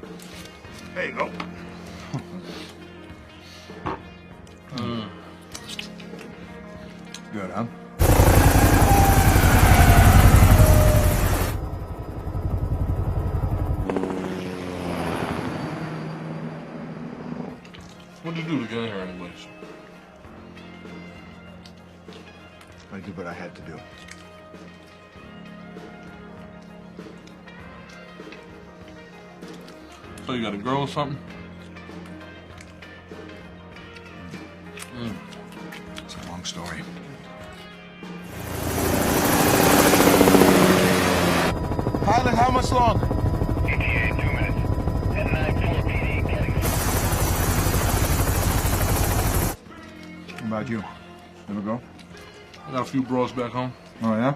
There you go. Good, huh? What'd you do to get in here anyways? I did what I had to do. So you got a girl or something? It's a long story. Pilot, how much longer? ETA 2 minutes. 10-9-4 PD getting. What about you? Ever go? I got a few bros back home. Oh, yeah?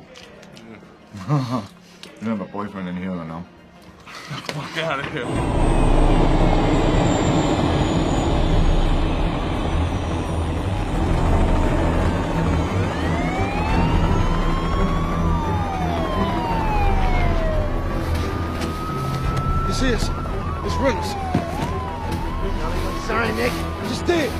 Yeah. You have a boyfriend in here, I know. Fuck out of here. This is. It's Reynolds. Sorry, Nick. I just did.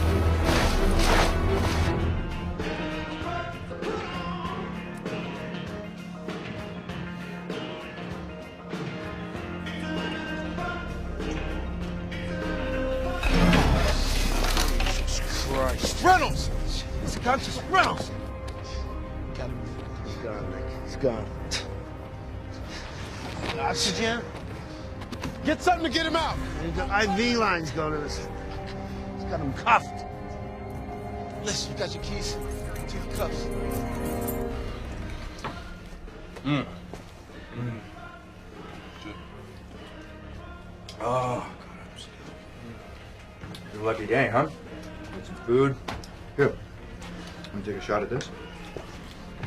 Jesus Christ. Reynolds! He's conscious. Reynolds! Got him. He's gone, Nick. He's gone. Oxygen? Get something to get him out. The IV line's going to this. He's got him cuffed. Listen, you got your keys to the cuffs. Oh, God, I'm sick. It's a lucky day, huh? Get some food. Here. Want to take a shot at this?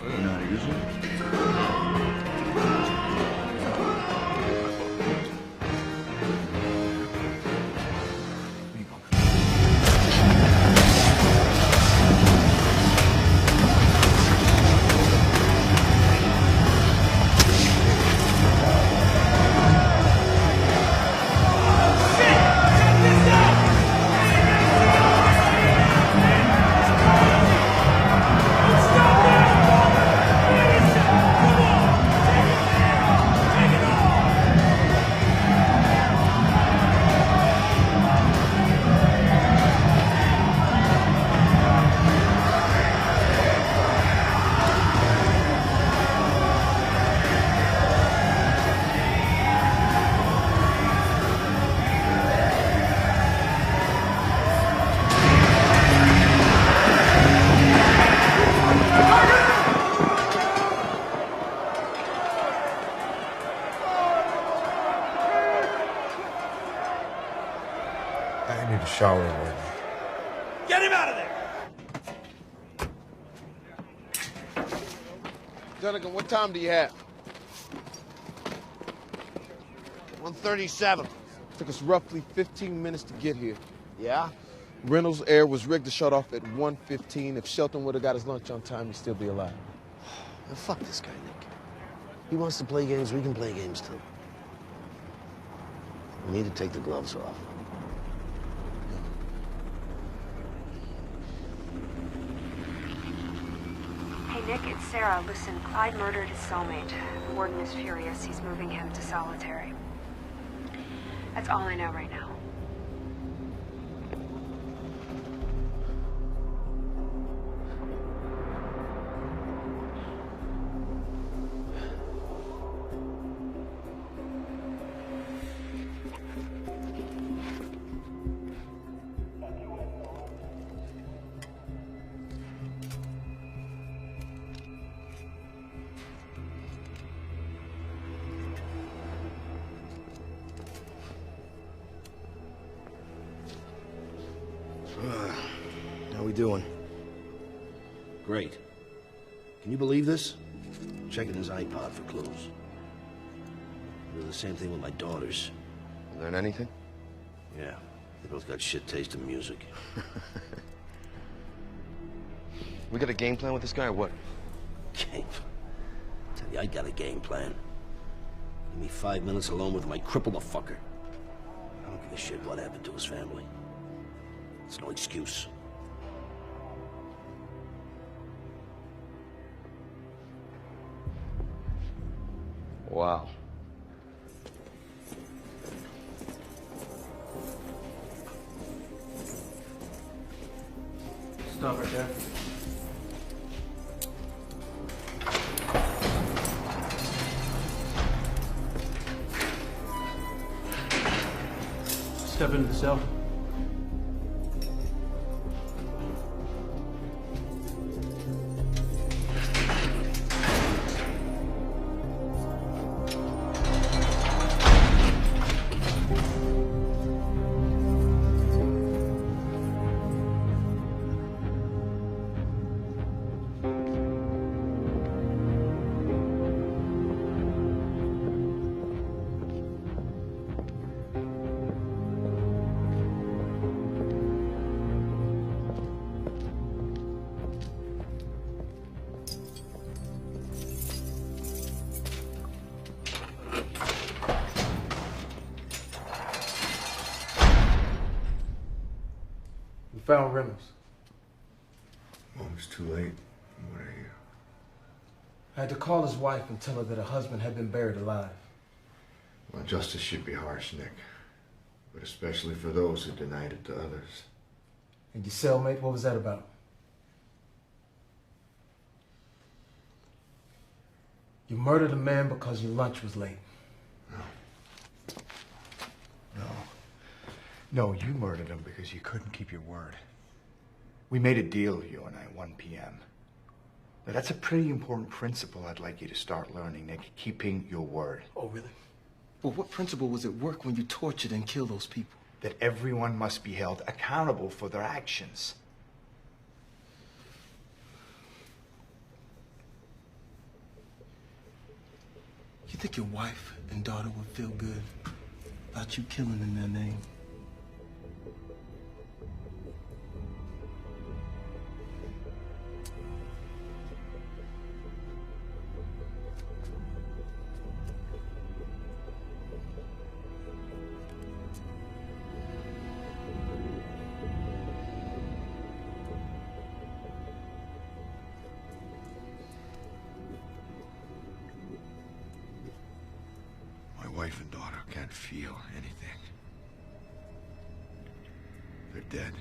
You know how to use it? I need a shower right now. Get him out of there! Dunnigan, what time do you have? 1:37. Took us roughly 15 minutes to get here. Yeah? Reynolds' air was rigged to shut off at 1:15. If Shelton would have got his lunch on time, he'd still be alive. Now, fuck this guy, Nick. He wants to play games, we can play games too. We need to take the gloves off. Hey, Nick, it's Sarah. Listen, Clyde murdered his cellmate. The warden is furious. He's moving him to solitary. That's all I know right now. How we doing? Great. Can you believe this? Checking his iPod for clues. I do the same thing with my daughters. Learn anything? Yeah, they both got shit taste in music. We got a game plan with this guy or what? Game? Tell you, I got a game plan. Give me 5 minutes alone with my cripple the fucker. I don't give a shit what happened to his family. It's no excuse. Wow. Stop right there. Step into the cell. Found Reynolds. Oh, it's too late. What are you? I had to call his wife and tell her that her husband had been buried alive. Well, justice should be harsh, Nick. But especially for those who denied it to others. And your cellmate, what was that about? You murdered a man because your lunch was late. No, you murdered him because you couldn't keep your word. We made a deal, you and I, 1 p.m. Now, that's a pretty important principle I'd like you to start learning, Nick. Keeping your word. Oh, really? Well, what principle was at work when you tortured and killed those people? That everyone must be held accountable for their actions. You think your wife and daughter would feel good about you killing in their name? My wife and daughter can't feel anything. They're dead.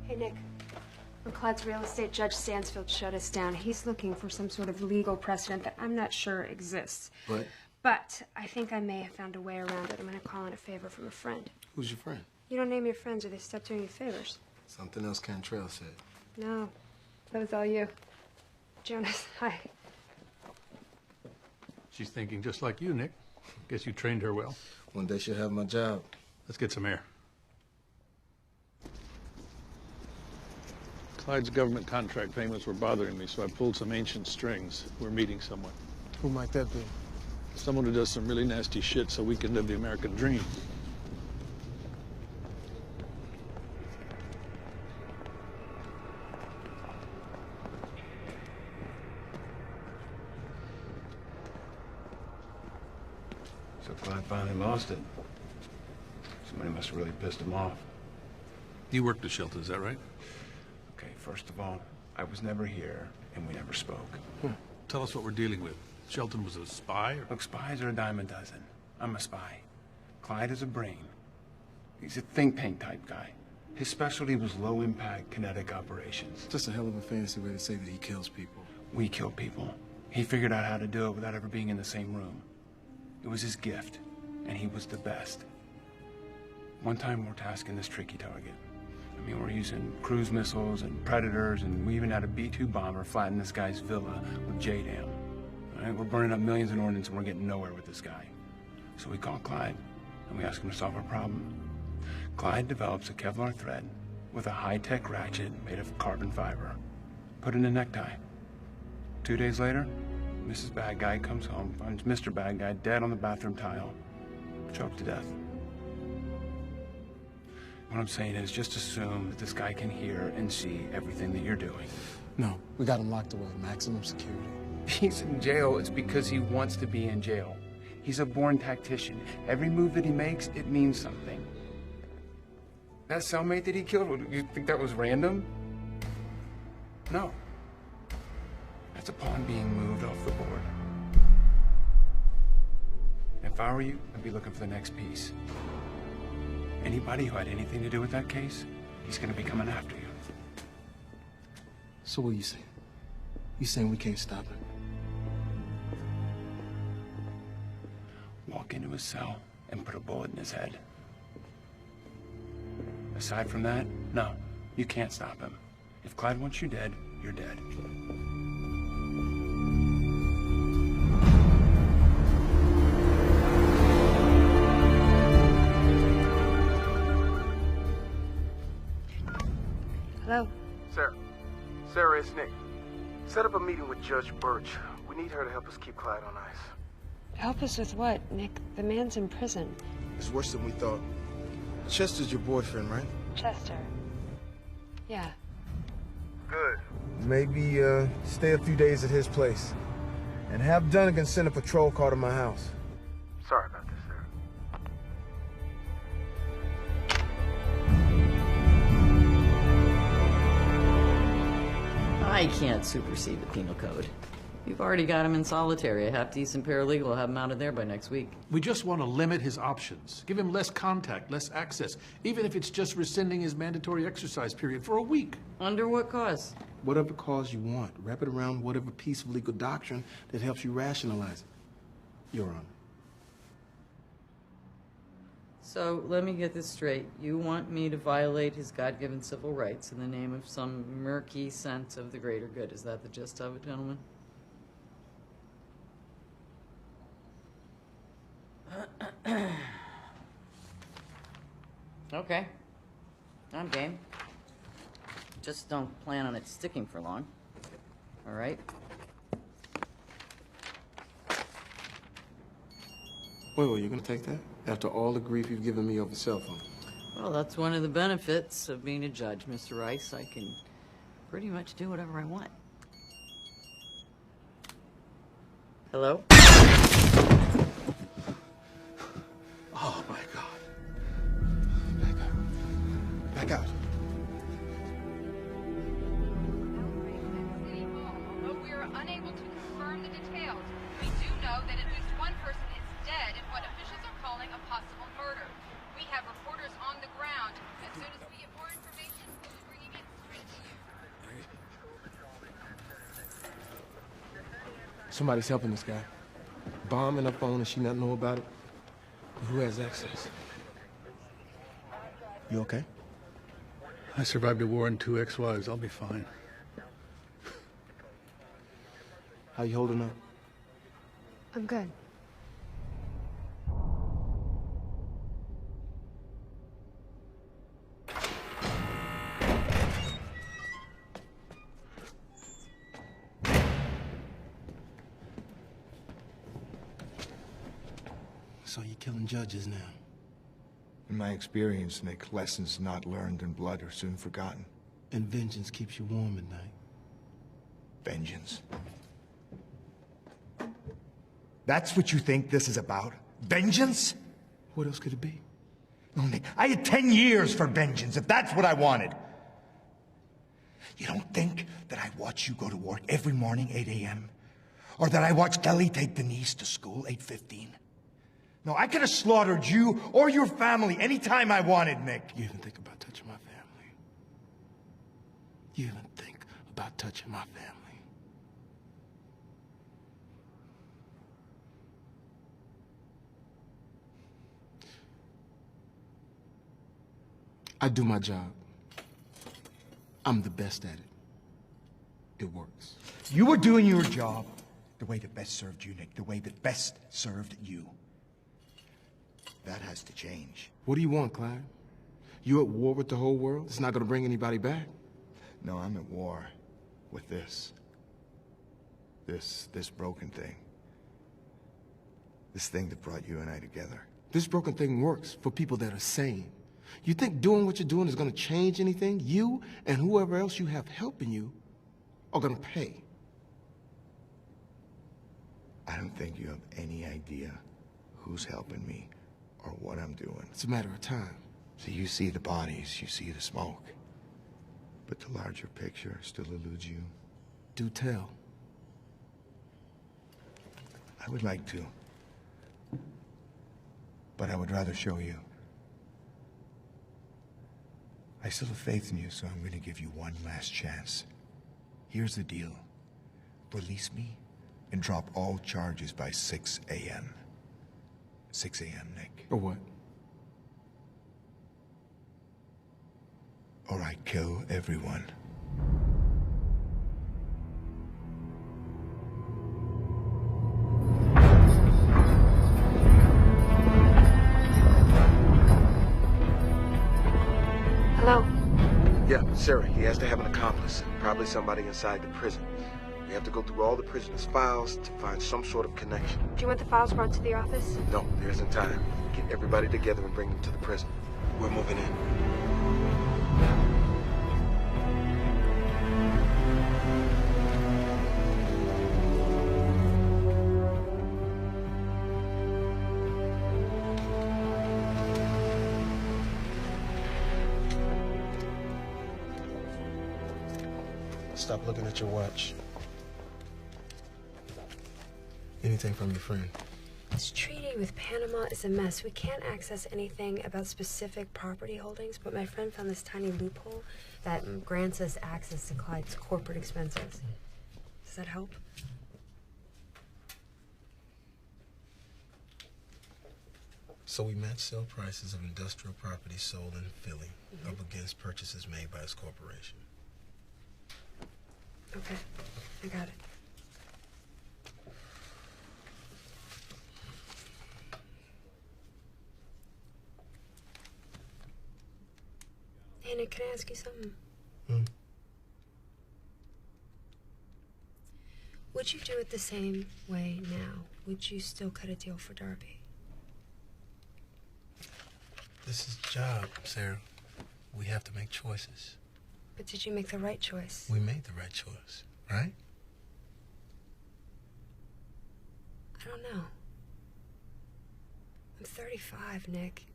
Hey, Nick. McLeod's real estate judge Stansfield shut us down. He's looking for some sort of legal precedent that I'm not sure exists. But I think I may have found a way around it. I'm going to call in a favor from a friend. Who's your friend? You don't name your friends or they stop doing you favors. Something else Cantrell said. No, that was all you. Jonas, hi. She's thinking just like you, Nick. Guess you trained her well. One day she'll have my job. Let's get some air. Clyde's government contract payments were bothering me, so I pulled some ancient strings. We're meeting someone. Who might that be? Someone who does some really nasty shit so we can live the American dream. So Clyde finally lost it. Somebody must have really pissed him off. You worked at Shelton, is that right? Okay, first of all, I was never here, and we never spoke. Tell us what we're dealing with. Shelton was a spy? Look, spies are a dime a dozen. I'm a spy. Clyde is a brain. He's a think tank type guy. His specialty was low-impact kinetic operations. Just a hell of a fancy way to say that he kills people. We kill people. He figured out how to do it without ever being in the same room. It was his gift, and he was the best. One time we're tasking this tricky target. I mean, we're using cruise missiles and predators, and we even had a B-2 bomber flatten this guy's villa with JDAM. All right, we're burning up millions in ordnance, and we're getting nowhere with this guy. So we call Clyde, and we ask him to solve our problem. Clyde develops a Kevlar thread with a high-tech ratchet made of carbon fiber. Put in a necktie. 2 days later, Mrs. Bad Guy comes home, finds Mr. Bad Guy dead on the bathroom tile, choked to death. What I'm saying is just assume that this guy can hear and see everything that you're doing. No, we got him locked away, maximum security. He's in jail, it's because he wants to be in jail. He's a born tactician. Every move that he makes, it means something. That cellmate that he killed, you think that was random? No. That's a pawn being moved off the board. If I were you, I'd be looking for the next piece. Anybody who had anything to do with that case, he's gonna be coming after you. So what are you saying? You saying we can't stop him? Walk into his cell and put a bullet in his head. Aside from that, no, you can't stop him. If Clyde wants you dead, you're dead. Hello? Sarah, it's Nick. Set up a meeting with Judge Birch. We need her to help us keep Clyde on ice. Help us with what, Nick? The man's in prison. It's worse than we thought. Chester's your boyfriend, right? Chester. Yeah. Good. Maybe, stay a few days at his place. And have Dunnigan send a patrol car to my house. Sorry about this, Sarah. I can't supersede the penal code. You've already got him in solitary. A half-decent paralegal will have him out of there by next week. We just want to limit his options. Give him less contact, less access, even if it's just rescinding his mandatory exercise period for a week. Under what cause? Whatever cause you want. Wrap it around whatever piece of legal doctrine that helps you rationalize it. Your Honor. So, let me get this straight. You want me to violate his God-given civil rights in the name of some murky sense of the greater good. Is that the gist of it, gentlemen? Okay. I'm game. Just don't plan on it sticking for long. All right? Wait, you're gonna take that? After all the grief you've given me over cell phone? Well, that's one of the benefits of being a judge, Mr. Rice. I can pretty much do whatever I want. Hello? Oh, my God. Back out. Although we are unable to confirm the details, we do know that at least one person is dead in what officials are calling a possible murder. We have reporters on the ground. As soon as we get more information, we'll be bringing it straight to you. Somebody's helping this guy. Bomb in her phone and she not know about it. Who has access? You okay? I survived a war and 2 ex-wives. I'll be fine. How you holding up? I'm good. So you're killing judges now? In my experience, Nick, lessons not learned in blood are soon forgotten. And vengeance keeps you warm at night. Vengeance? That's what you think this is about? Vengeance? What else could it be? No, Nick, I had 10 years for vengeance, if that's what I wanted. You don't think that I watch you go to work every morning, 8 a.m., Or that I watched Kelly take Denise to school, 8:15? No, I could have slaughtered you or your family anytime I wanted, Nick. You even think about touching my family? You even think about touching my family? I do my job. I'm the best at it. It works. You were doing your job the way that best served you, Nick. The way that best served you. That has to change. What do you want, Clyde? You at war with the whole world? It's not gonna bring anybody back? No, I'm at war with this. This broken thing. This thing that brought you and I together. This broken thing works for people that are sane. You think doing what you're doing is gonna change anything? You and whoever else you have helping you are gonna pay. I don't think you have any idea who's helping me or what I'm doing. It's a matter of time. So you see the bodies, you see the smoke. But the larger picture still eludes you. Do tell. I would like to. But I would rather show you. I still have faith in you, so I'm going to give you one last chance. Here's the deal. Release me and drop all charges by 6 a.m. 6 a.m., Nick. Or what? Or I kill everyone. Hello? Yeah, Sarah, he has to have an accomplice. Probably somebody inside the prison. We have to go through all the prisoner's files to find some sort of connection. Do you want the files brought to the office? No, there isn't time. Get everybody together and bring them to the prison. We're moving in. Stop looking at your watch. Anything from your friend? This treaty with Panama is a mess. We can't access anything about specific property holdings, but my friend found this tiny loophole that grants us access to Clyde's corporate expenses. Does that help? So we match sale prices of industrial property sold in Philly up against purchases made by his corporation. Okay, I got it. Hey, Nick, can I ask you something? Would you do it the same way now? Would you still cut a deal for Darby? This is a job, Sarah. We have to make choices. But did you make the right choice? We made the right choice, right? I don't know. I'm 35, Nick.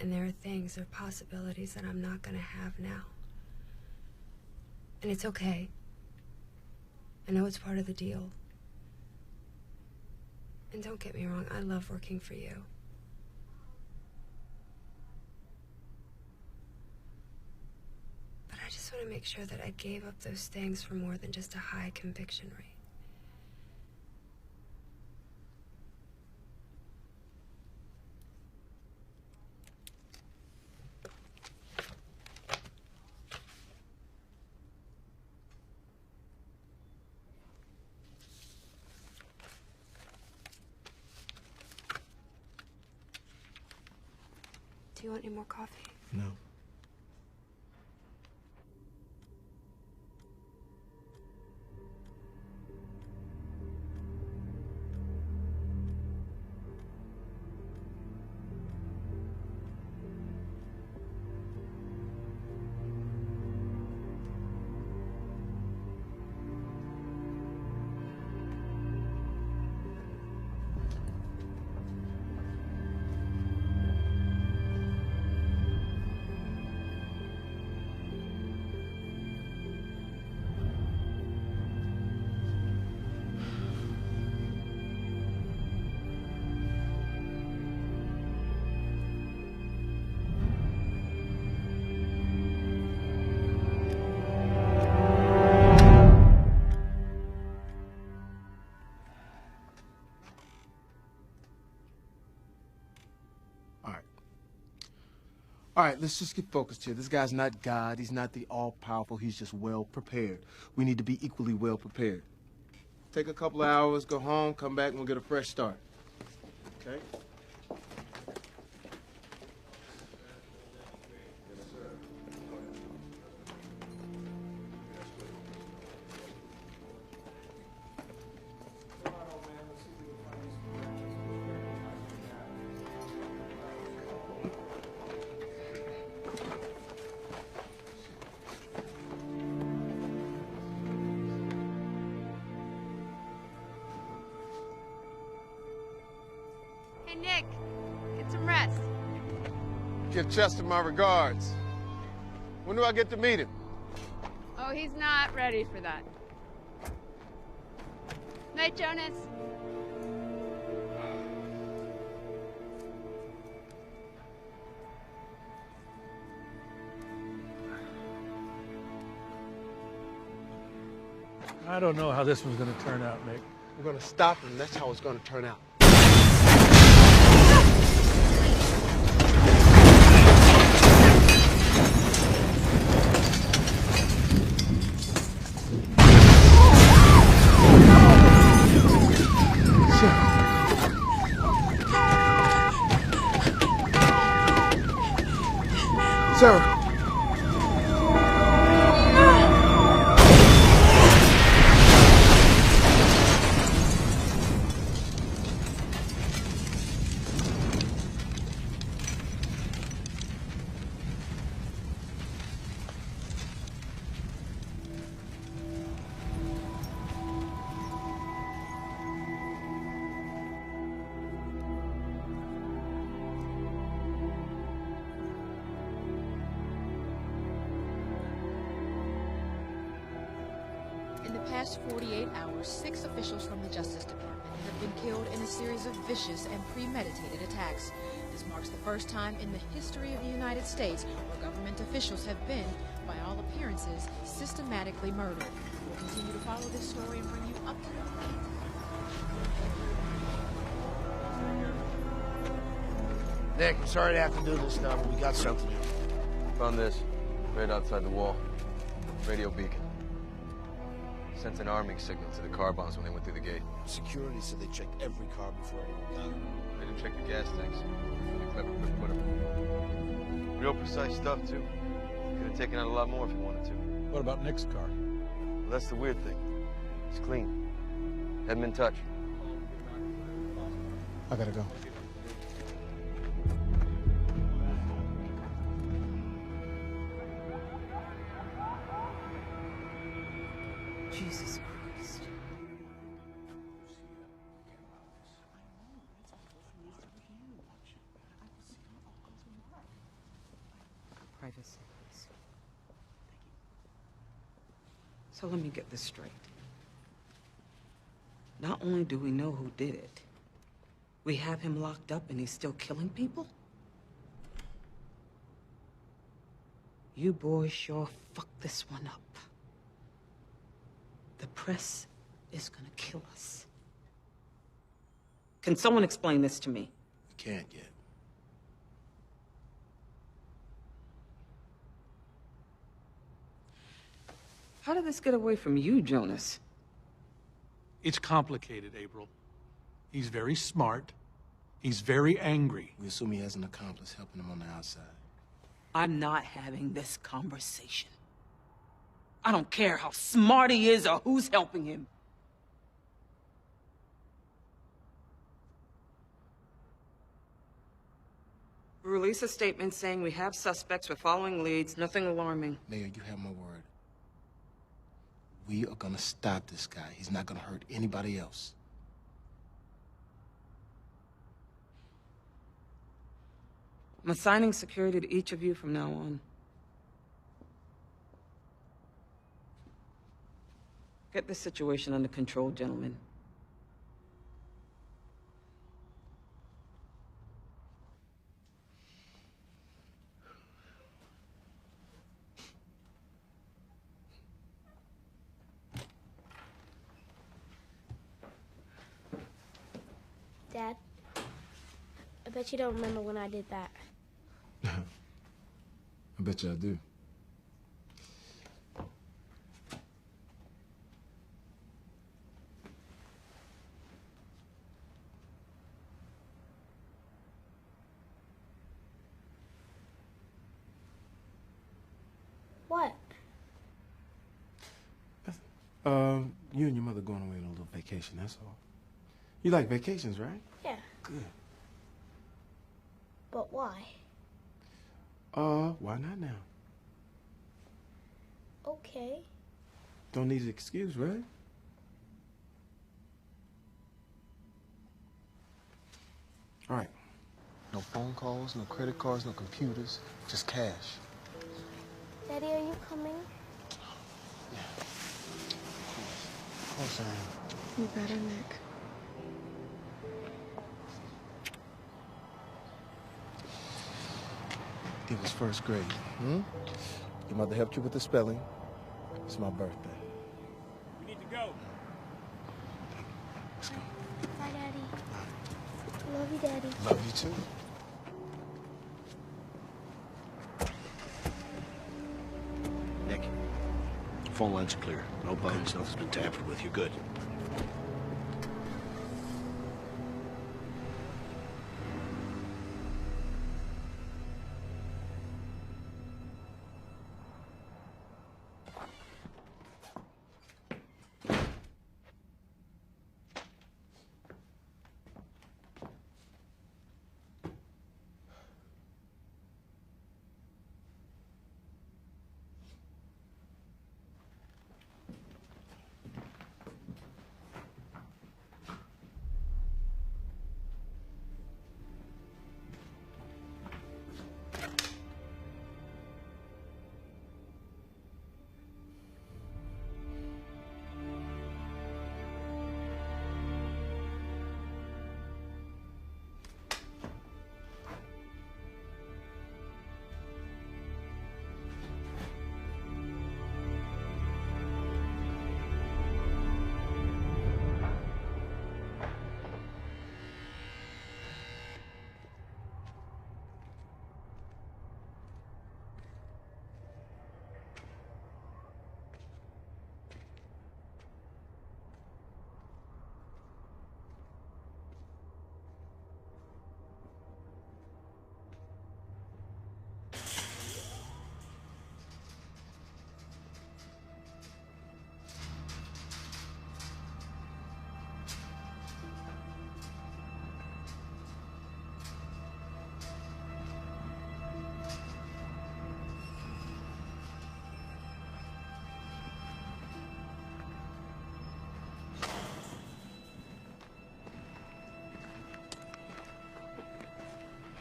And there are things, there are possibilities that I'm not gonna have now. And it's okay. I know it's part of the deal. And don't get me wrong, I love working for you. But I just want to make sure that I gave up those things for more than just a high conviction rate. Do you want any more coffee? No. All right, let's just get focused here. This guy's not God. He's not the all-powerful. He's just well-prepared. We need to be equally well-prepared. Take a couple of hours, go home, come back, and we'll get a fresh start. Okay? Hey, Nick, get some rest. Give Chester my regards. When do I get to meet him? Oh, he's not ready for that. Night, Jonas. I don't know how this one's going to turn out, Nick. We're gonna stop him. That's how it's gonna turn out. Sarah. In the past 48 hours, 6 officials from the Justice Department have been killed in a series of vicious and premeditated attacks. This marks the first time in the history of the United States where government officials have been, by all appearances, systematically murdered. We'll continue to follow this story and bring you up to date. Nick, I'm sorry to have to do this now, but we got something. Found this right outside the wall. Radio beacon. Sent an arming signal to the car bombs when they went through the gate. Security said they checked every car before anyone got. They didn't check the gas tanks. Really clever, quick put 'em. Real precise stuff, too. Could have taken out a lot more if he wanted to. What about Nick's car? Well, that's the weird thing. It's clean. Hadn't been touched. I gotta go. Jesus Christ. Privacy, please. So let me get this straight. Not only do we know who did it, we have him locked up and he's still killing people? You boys sure fucked this one up. The press is gonna kill us. Can someone explain this to me? We can't yet. How did this get away from you, Jonas? It's complicated, April. He's very smart. He's very angry. We assume he has an accomplice helping him on the outside. I'm not having this conversation. I don't care how smart he is or who's helping him. Release a statement saying we have suspects, we're following leads, nothing alarming. Mayor, you have my word. We are gonna stop this guy. He's not gonna hurt anybody else. I'm assigning security to each of you from now on. Get this situation under control, gentlemen. Dad, I bet you don't remember when I did that. bet you I do. What? You and your mother going away on a little vacation, that's all. You like vacations, right? Yeah. Good. But why? Why not now? Okay. Don't need an excuse, right? All right. No phone calls, no credit cards, no computers, just cash. Daddy, are you coming? Of course I am. You better, Nick. It was first grade. Your mother helped you with the spelling. It's my birthday. We need to go. Let's go. Bye, Daddy. Love you, Daddy. Love you too. Nick, phone lines are clear. No bugs, nothing's been tampered with. You're good.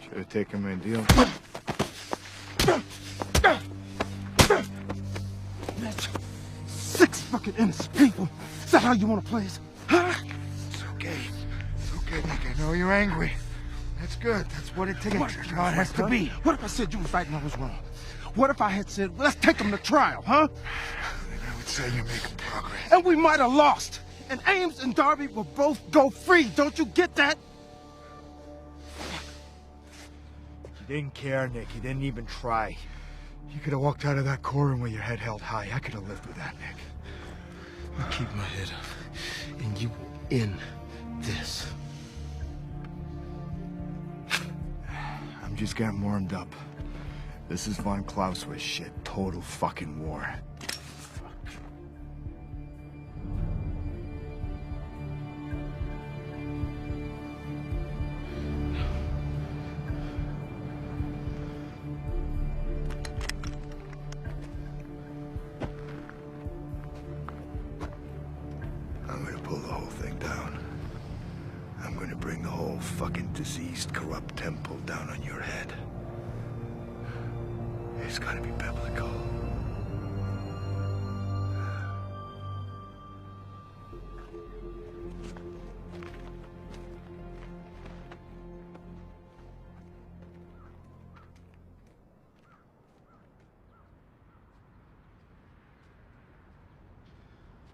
Should have taken my deal. Six fucking innocent people. Is that how you want to play us? Huh? It's okay. It's okay, Nick. I know you're angry. That's good. That's what it takes. What That's how it has to be. What if I said you was right and I was wrong? What if I had said, let's take them to trial, huh? Then I would say you're making progress. And we might have lost. And Ames and Darby will both go free. Don't you get that? You didn't care, Nick. You didn't even try. You could have walked out of that courtroom with your head held high. I could have lived with that, Nick. I'll keep my head up. And you will end this. I'm just getting warmed up. This is von Clausewitz shit. Total fucking war. I'm gonna pull the whole thing down. I'm gonna bring the whole fucking diseased, corrupt temple down on your head. It's gotta be biblical.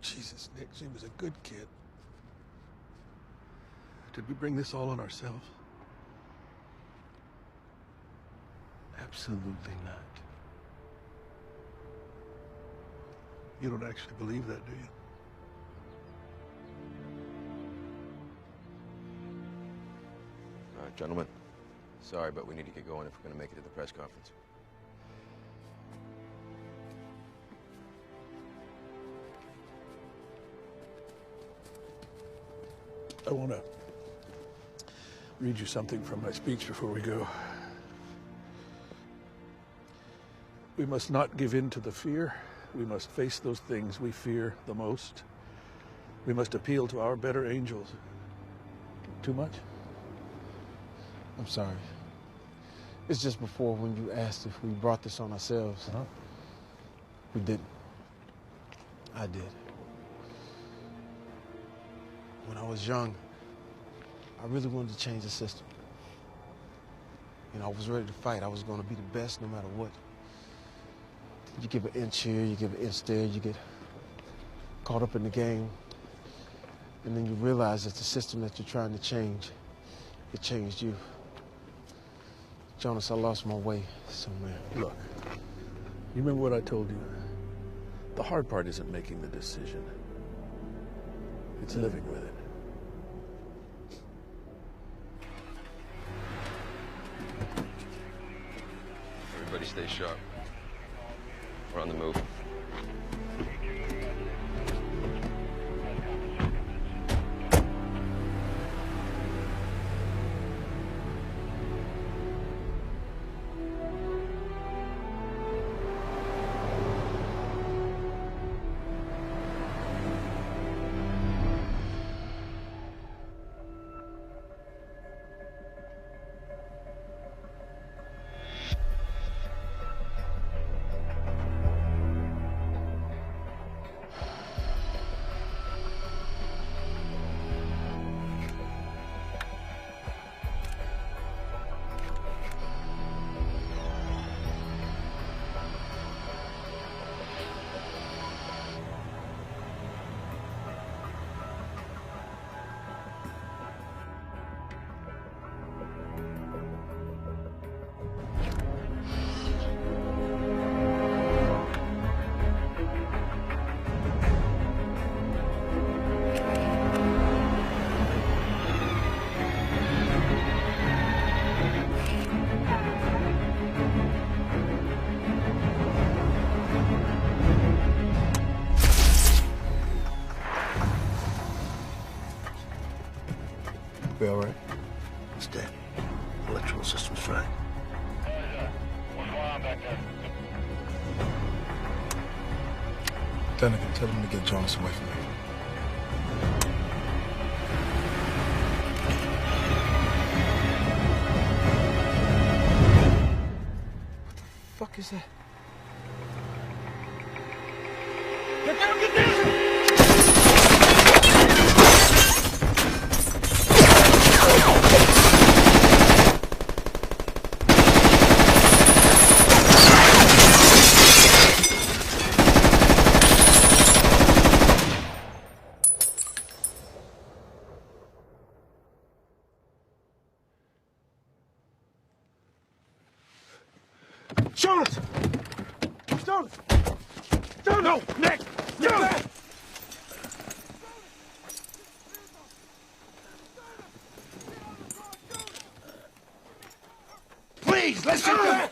Jesus, Nick, she was a good kid. Did we bring this all on ourselves? Absolutely not. You don't actually believe that, do you? All right, gentlemen. Sorry, but we need to get going if we're going to make it to the press conference. I want to read you something from my speech before we go. We must not give in to the fear. We must face those things we fear the most. We must appeal to our better angels. Too much? I'm sorry. It's just before when you asked if we brought this on ourselves. We didn't. I did. When I was young, I really wanted to change the system. You know, I was ready to fight. I was going to be the best no matter what. You give an inch here, you give an inch there, you get caught up in the game, and then you realize that the system that you're trying to change, it changed you. Jonas, I lost my way somewhere. Look, you remember what I told you? The hard part isn't making the decision. It's living with it. Everybody stay sharp. We're on the move. We all right? It's dead. Electrical system's fried. Dunnigan, tell him to get Jonas away from me. What the fuck is that? Get down, get down! Jonas! Jonas! Jonas! No, Nick! Jonas! Please, let's get back!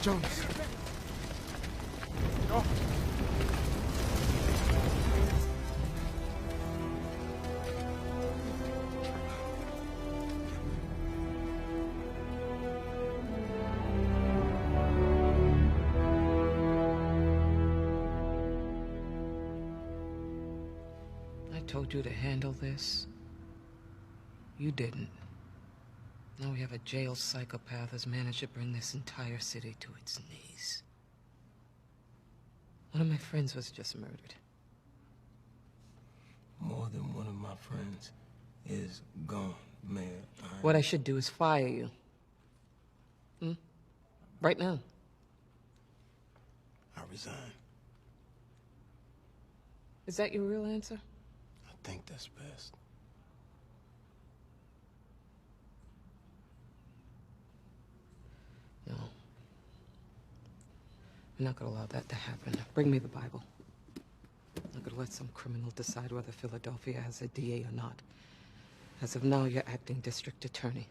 Jonas! Jonas. No. I told you to handle this. You didn't. Now we have a jailed psychopath who's managed to bring this entire city to its knees. One of my friends was just murdered. More than one of my friends is gone, Mayor. What I should do is fire you. Right now. I resign. Is that your real answer? I think that's best. I'm not gonna allow that to happen. Bring me the Bible. I'm not gonna let some criminal decide whether Philadelphia has a DA or not. As of now, you're acting district attorney.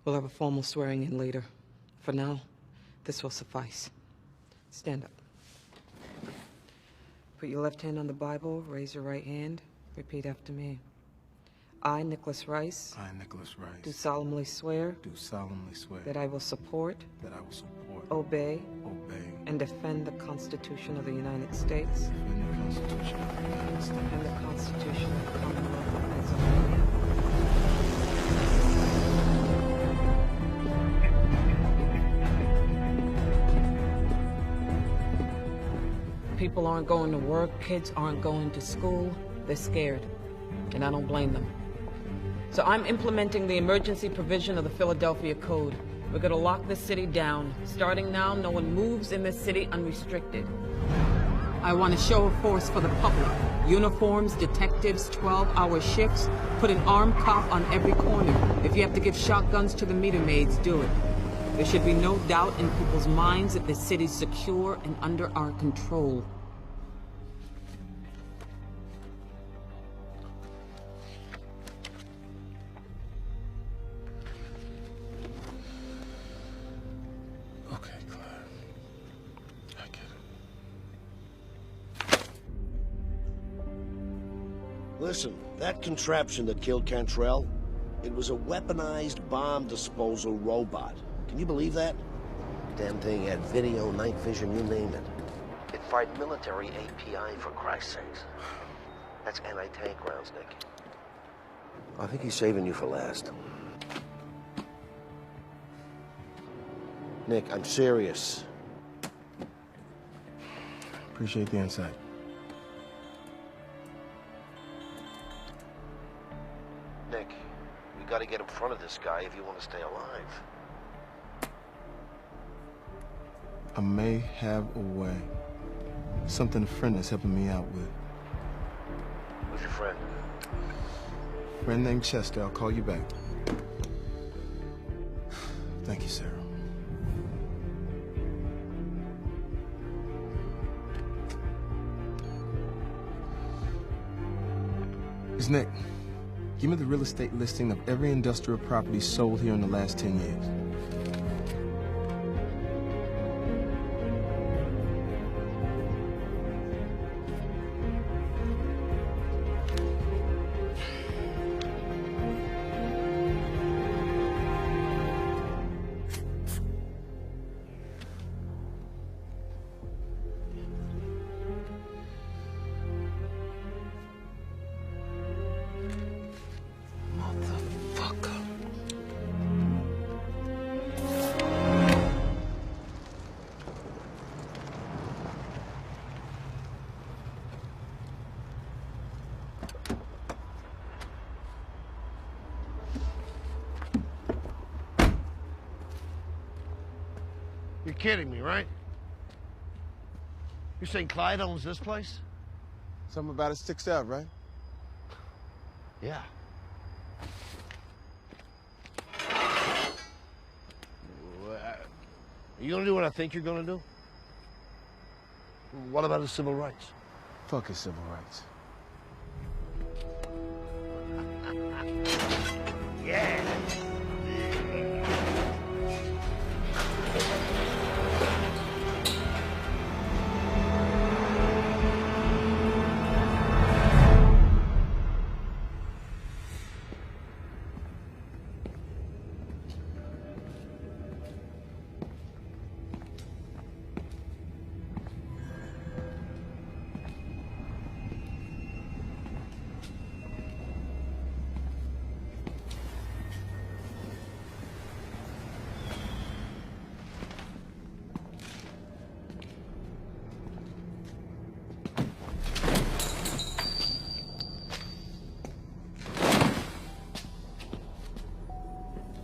We'll have a formal swearing in later. For now, this will suffice. Stand up. Put your left hand on the Bible, raise your right hand, repeat after me. I, Nicholas Rice. I, Nicholas Rice. Do solemnly swear. Do solemnly swear. That I will support. That I will support. Obey. Obey. And defend the Constitution of the United States. Defend the Constitution of the United States. And the Constitution of the Commonwealth of Pennsylvania. People aren't going to work, kids aren't going to school. They're scared, and I don't blame them. So I'm implementing the emergency provision of the Philadelphia Code. We're gonna lock this city down. Starting now, no one moves in this city unrestricted. I want a show of force for the public. Uniforms, detectives, 12-hour shifts. Put an armed cop on every corner. If you have to give shotguns to the meter maids, do it. There should be no doubt in people's minds that this city's secure and under our control. Okay, Claire. I get it. Listen, that contraption that killed Cantrell, it was a weaponized bomb disposal robot. Can you believe that? Damn thing had video, night vision, you name it. It fired military API, for Christ's sakes. That's anti-tank rounds, Nick. I think he's saving you for last. Nick, I'm serious. Appreciate the insight. Nick, we gotta get in front of this guy if you want to stay alive. I may have a way. Something a friend is helping me out with. Who's your friend? Friend named Chester. I'll call you back. Thank you, Sarah. It's Nick. Give me the real estate listing of every industrial property sold here in the last 10 years. You're kidding me, right? You're saying Clyde owns this place? Something about it sticks out, right? Yeah. Are you gonna do what I think you're gonna do? What about his civil rights? Fuck his civil rights. Yeah.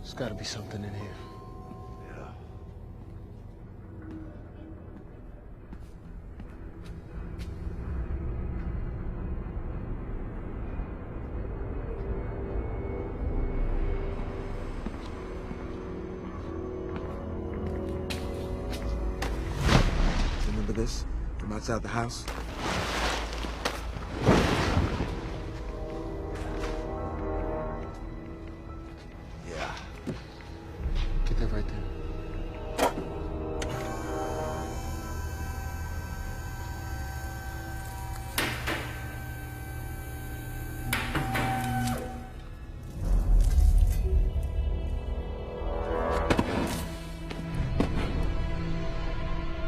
There's gotta be something in here. Remember this? From outside the house? Yeah. Get that right there.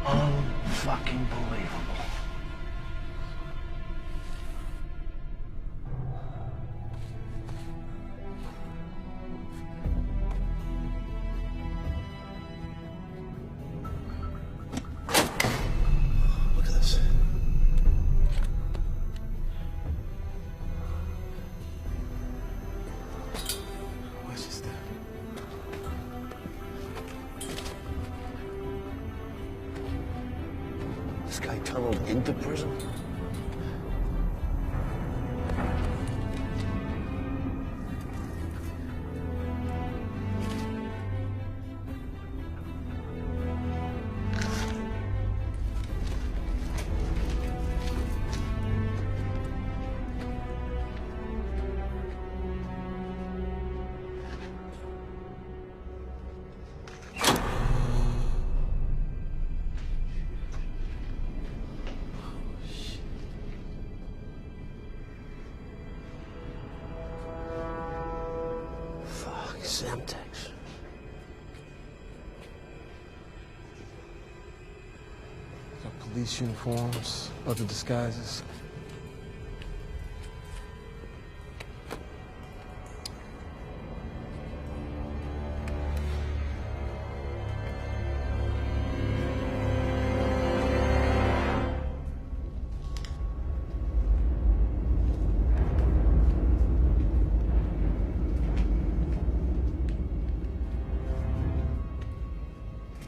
Unfucking believable. Look at this. Watch this step. This guy tunneled into prison? Fuck, Semtex. Got police uniforms, other disguises.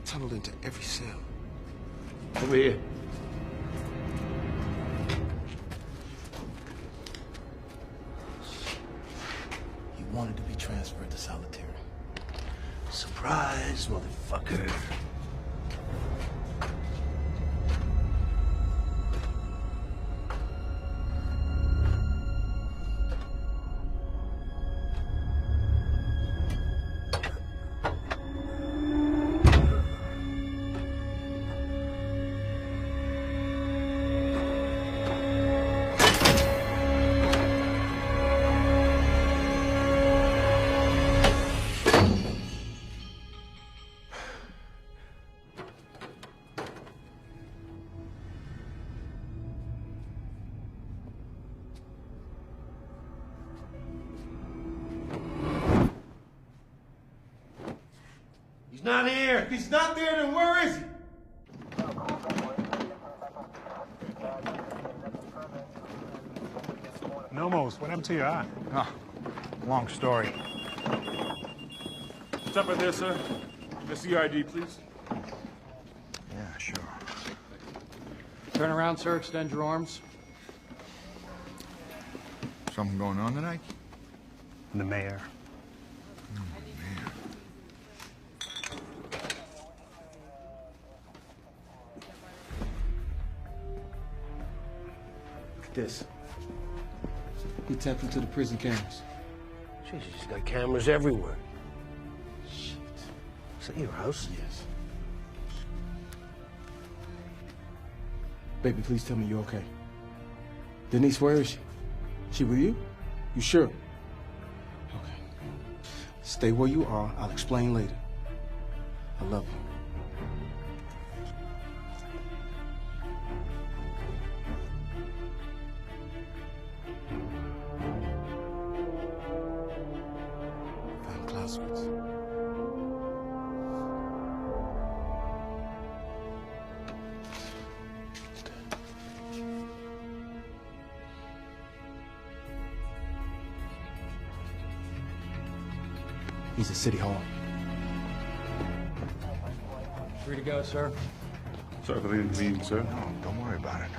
Tunneled into every cell. Over here. He wanted to be transferred to solitary. Surprise, motherfucker. He's not here. If he's not there, then where is he? Nomos, what happened to your eye? Oh, long story. What's up right there, sir? SCID, please. Yeah, sure. Turn around, sir. Extend your arms. Something going on tonight? The mayor. Look at this. He tapped into the prison cameras. Jesus, he's got cameras everywhere. Shit. Is that your house? Yes. Baby, please tell me you're okay. Denise, where is she? She with you? You sure? Okay. Stay where you are. I'll explain later. I love you. Found Clausewitz. He's at City Hall. Free to go, sir. Sorry for the inconvenience, sir. No, don't worry about it.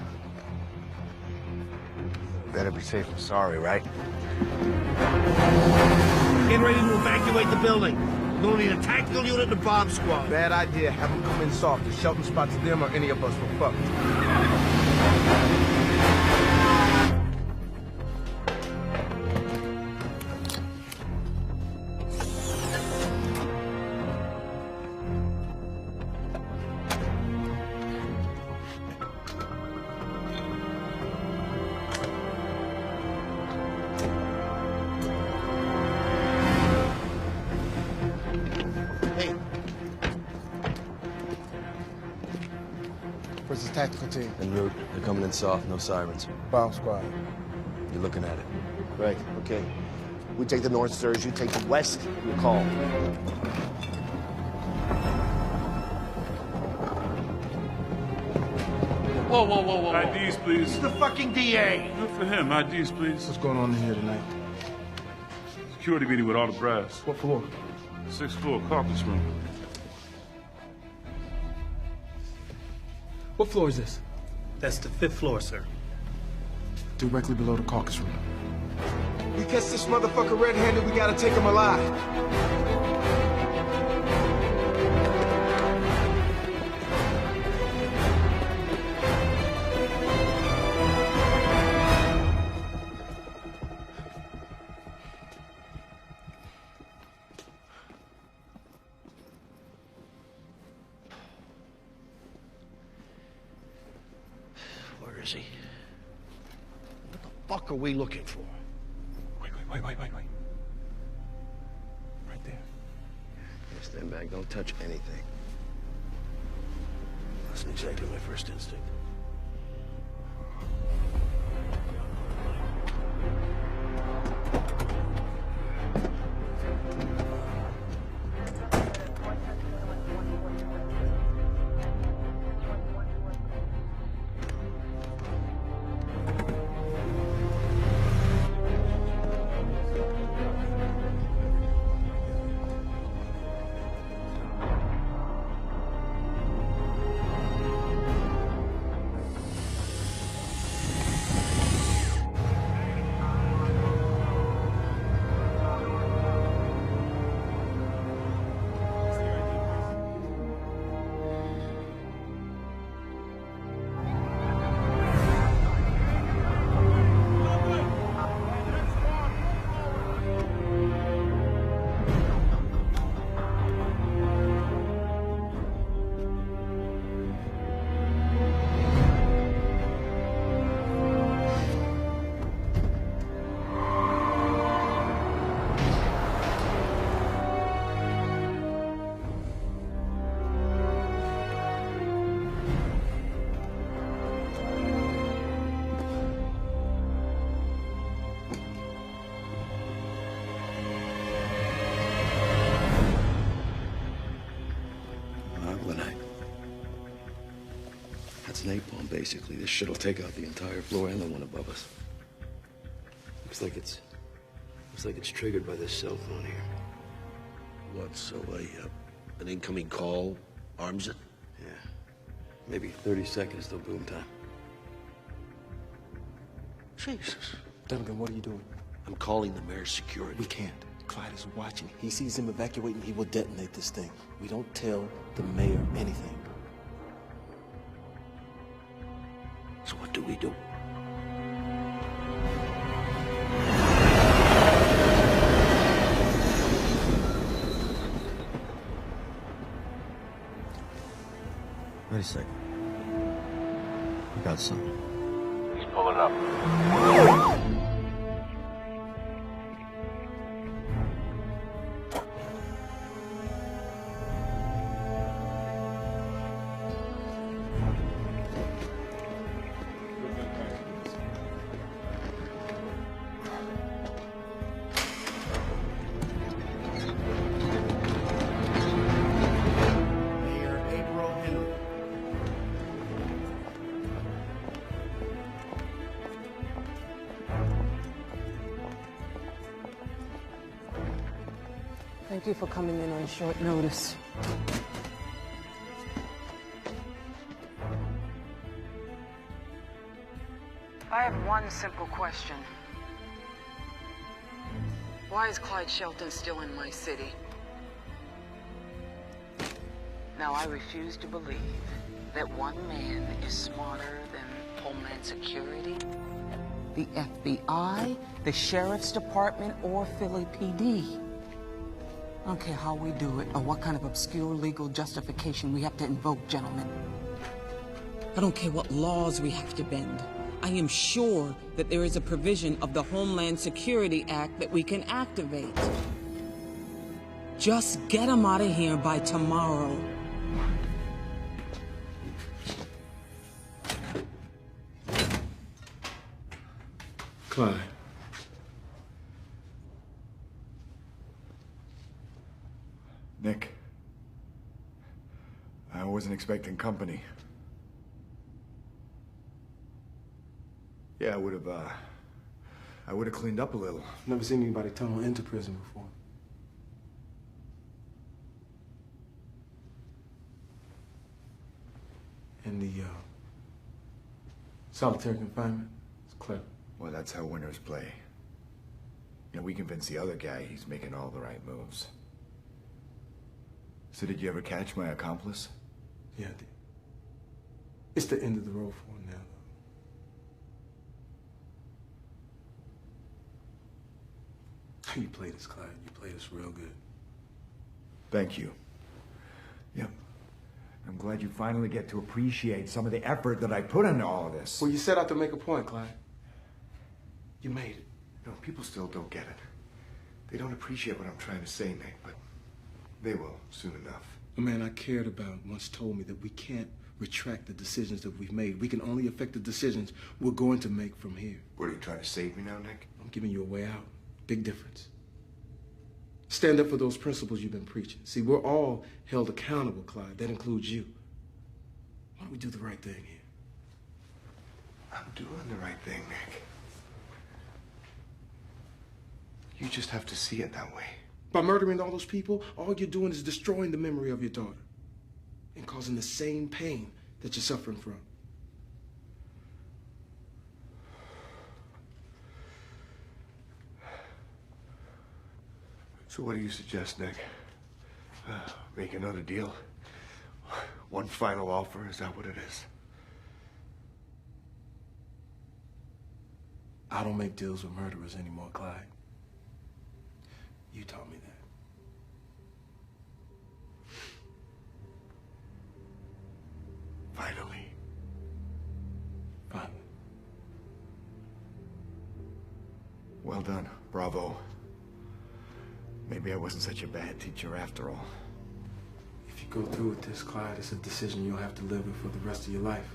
Better be safe than sorry, right? Get ready to evacuate the building. We're gonna need a tactical unit and a bomb squad. Bad idea. Have them come in soft. If Shelton spots them or any of us, we're fucked. Where's the tactical team? En route. They're coming in soft, no sirens. Bomb squad. You're looking at it. Right, okay. We take the north, sirs. You take the west. Your call. Whoa. IDs, please. It's the fucking DA. Good for him. IDs, please. What's going on in here tonight? Security meeting with all the brass. What floor? 6th floor, caucus room. What floor is this? That's the 5th floor, sir. Directly below the caucus room. We catch this motherfucker red-handed, we gotta take him alive. Where is he? What the fuck are we looking for? Wait. Right there. Yeah, stand back. Don't touch anything. That's exactly my first instinct. That's napalm, basically. This shit'll take out the entire floor and the one above us. Looks like it's triggered by this cell phone here. What, so an incoming call arms it? Yeah. Maybe 30 seconds till boom time. Jesus. Duncan, what are you doing? I'm calling the mayor's security. We can't. Clyde is watching. He sees him evacuating, he will detonate this thing. We don't tell the mayor anything. So what do we do? Wait a second. I got something. He's pulling up. Thank you for coming in on short notice. I have one simple question. Why is Clyde Shelton still in my city? Now, I refuse to believe that one man is smarter than Homeland Security, the FBI, the Sheriff's Department, or Philly PD. I don't care how we do it or what kind of obscure legal justification we have to invoke, gentlemen. I don't care what laws we have to bend. I am sure that there is a provision of the Homeland Security Act that we can activate. Just get them out of here by tomorrow. Clyde. Nick. I wasn't expecting company. Yeah, I would have cleaned up a little. Never seen anybody tunnel into prison before. And the solitary confinement is clever. Well, that's how winners play. You know, we convinced the other guy he's making all the right moves. So did you ever catch my accomplice? Yeah, I did. It's the end of the road for him now, though. You played us, Clyde. You played us real good. Thank you. Yep. I'm glad you finally get to appreciate some of the effort that I put into all of this. Well, you set out to make a point, Clyde. You made it. No, people still don't get it. They don't appreciate what I'm trying to say, Nick, but they will soon enough. A man I cared about once told me that we can't retract the decisions that we've made. We can only affect the decisions we're going to make from here. What, are you trying to save me now, Nick? I'm giving you a way out. Big difference. Stand up for those principles you've been preaching. See, we're all held accountable, Clyde. That includes you. Why don't we do the right thing here? I'm doing the right thing, Nick. You just have to see it that way. By murdering all those people, all you're doing is destroying the memory of your daughter and causing the same pain that you're suffering from. So what do you suggest, Nick? Make another deal? One final offer, is that what it is? I don't make deals with murderers anymore, Clyde. You taught me that. Finally. Finally. Well done. Bravo. Maybe I wasn't such a bad teacher after all. If you go through with this, Clyde, it's a decision you'll have to live with for the rest of your life.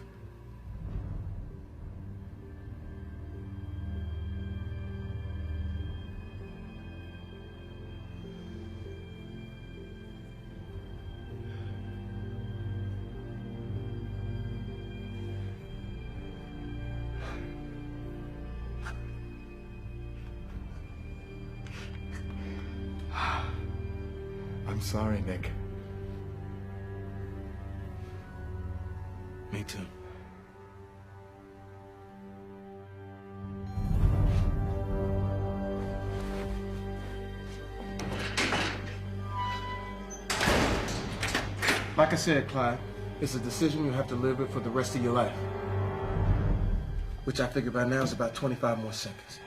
I'm sorry, Nick. Me too. Like I said, Clyde, it's a decision you have to live with for the rest of your life. Which I figure by now is about 25 more seconds.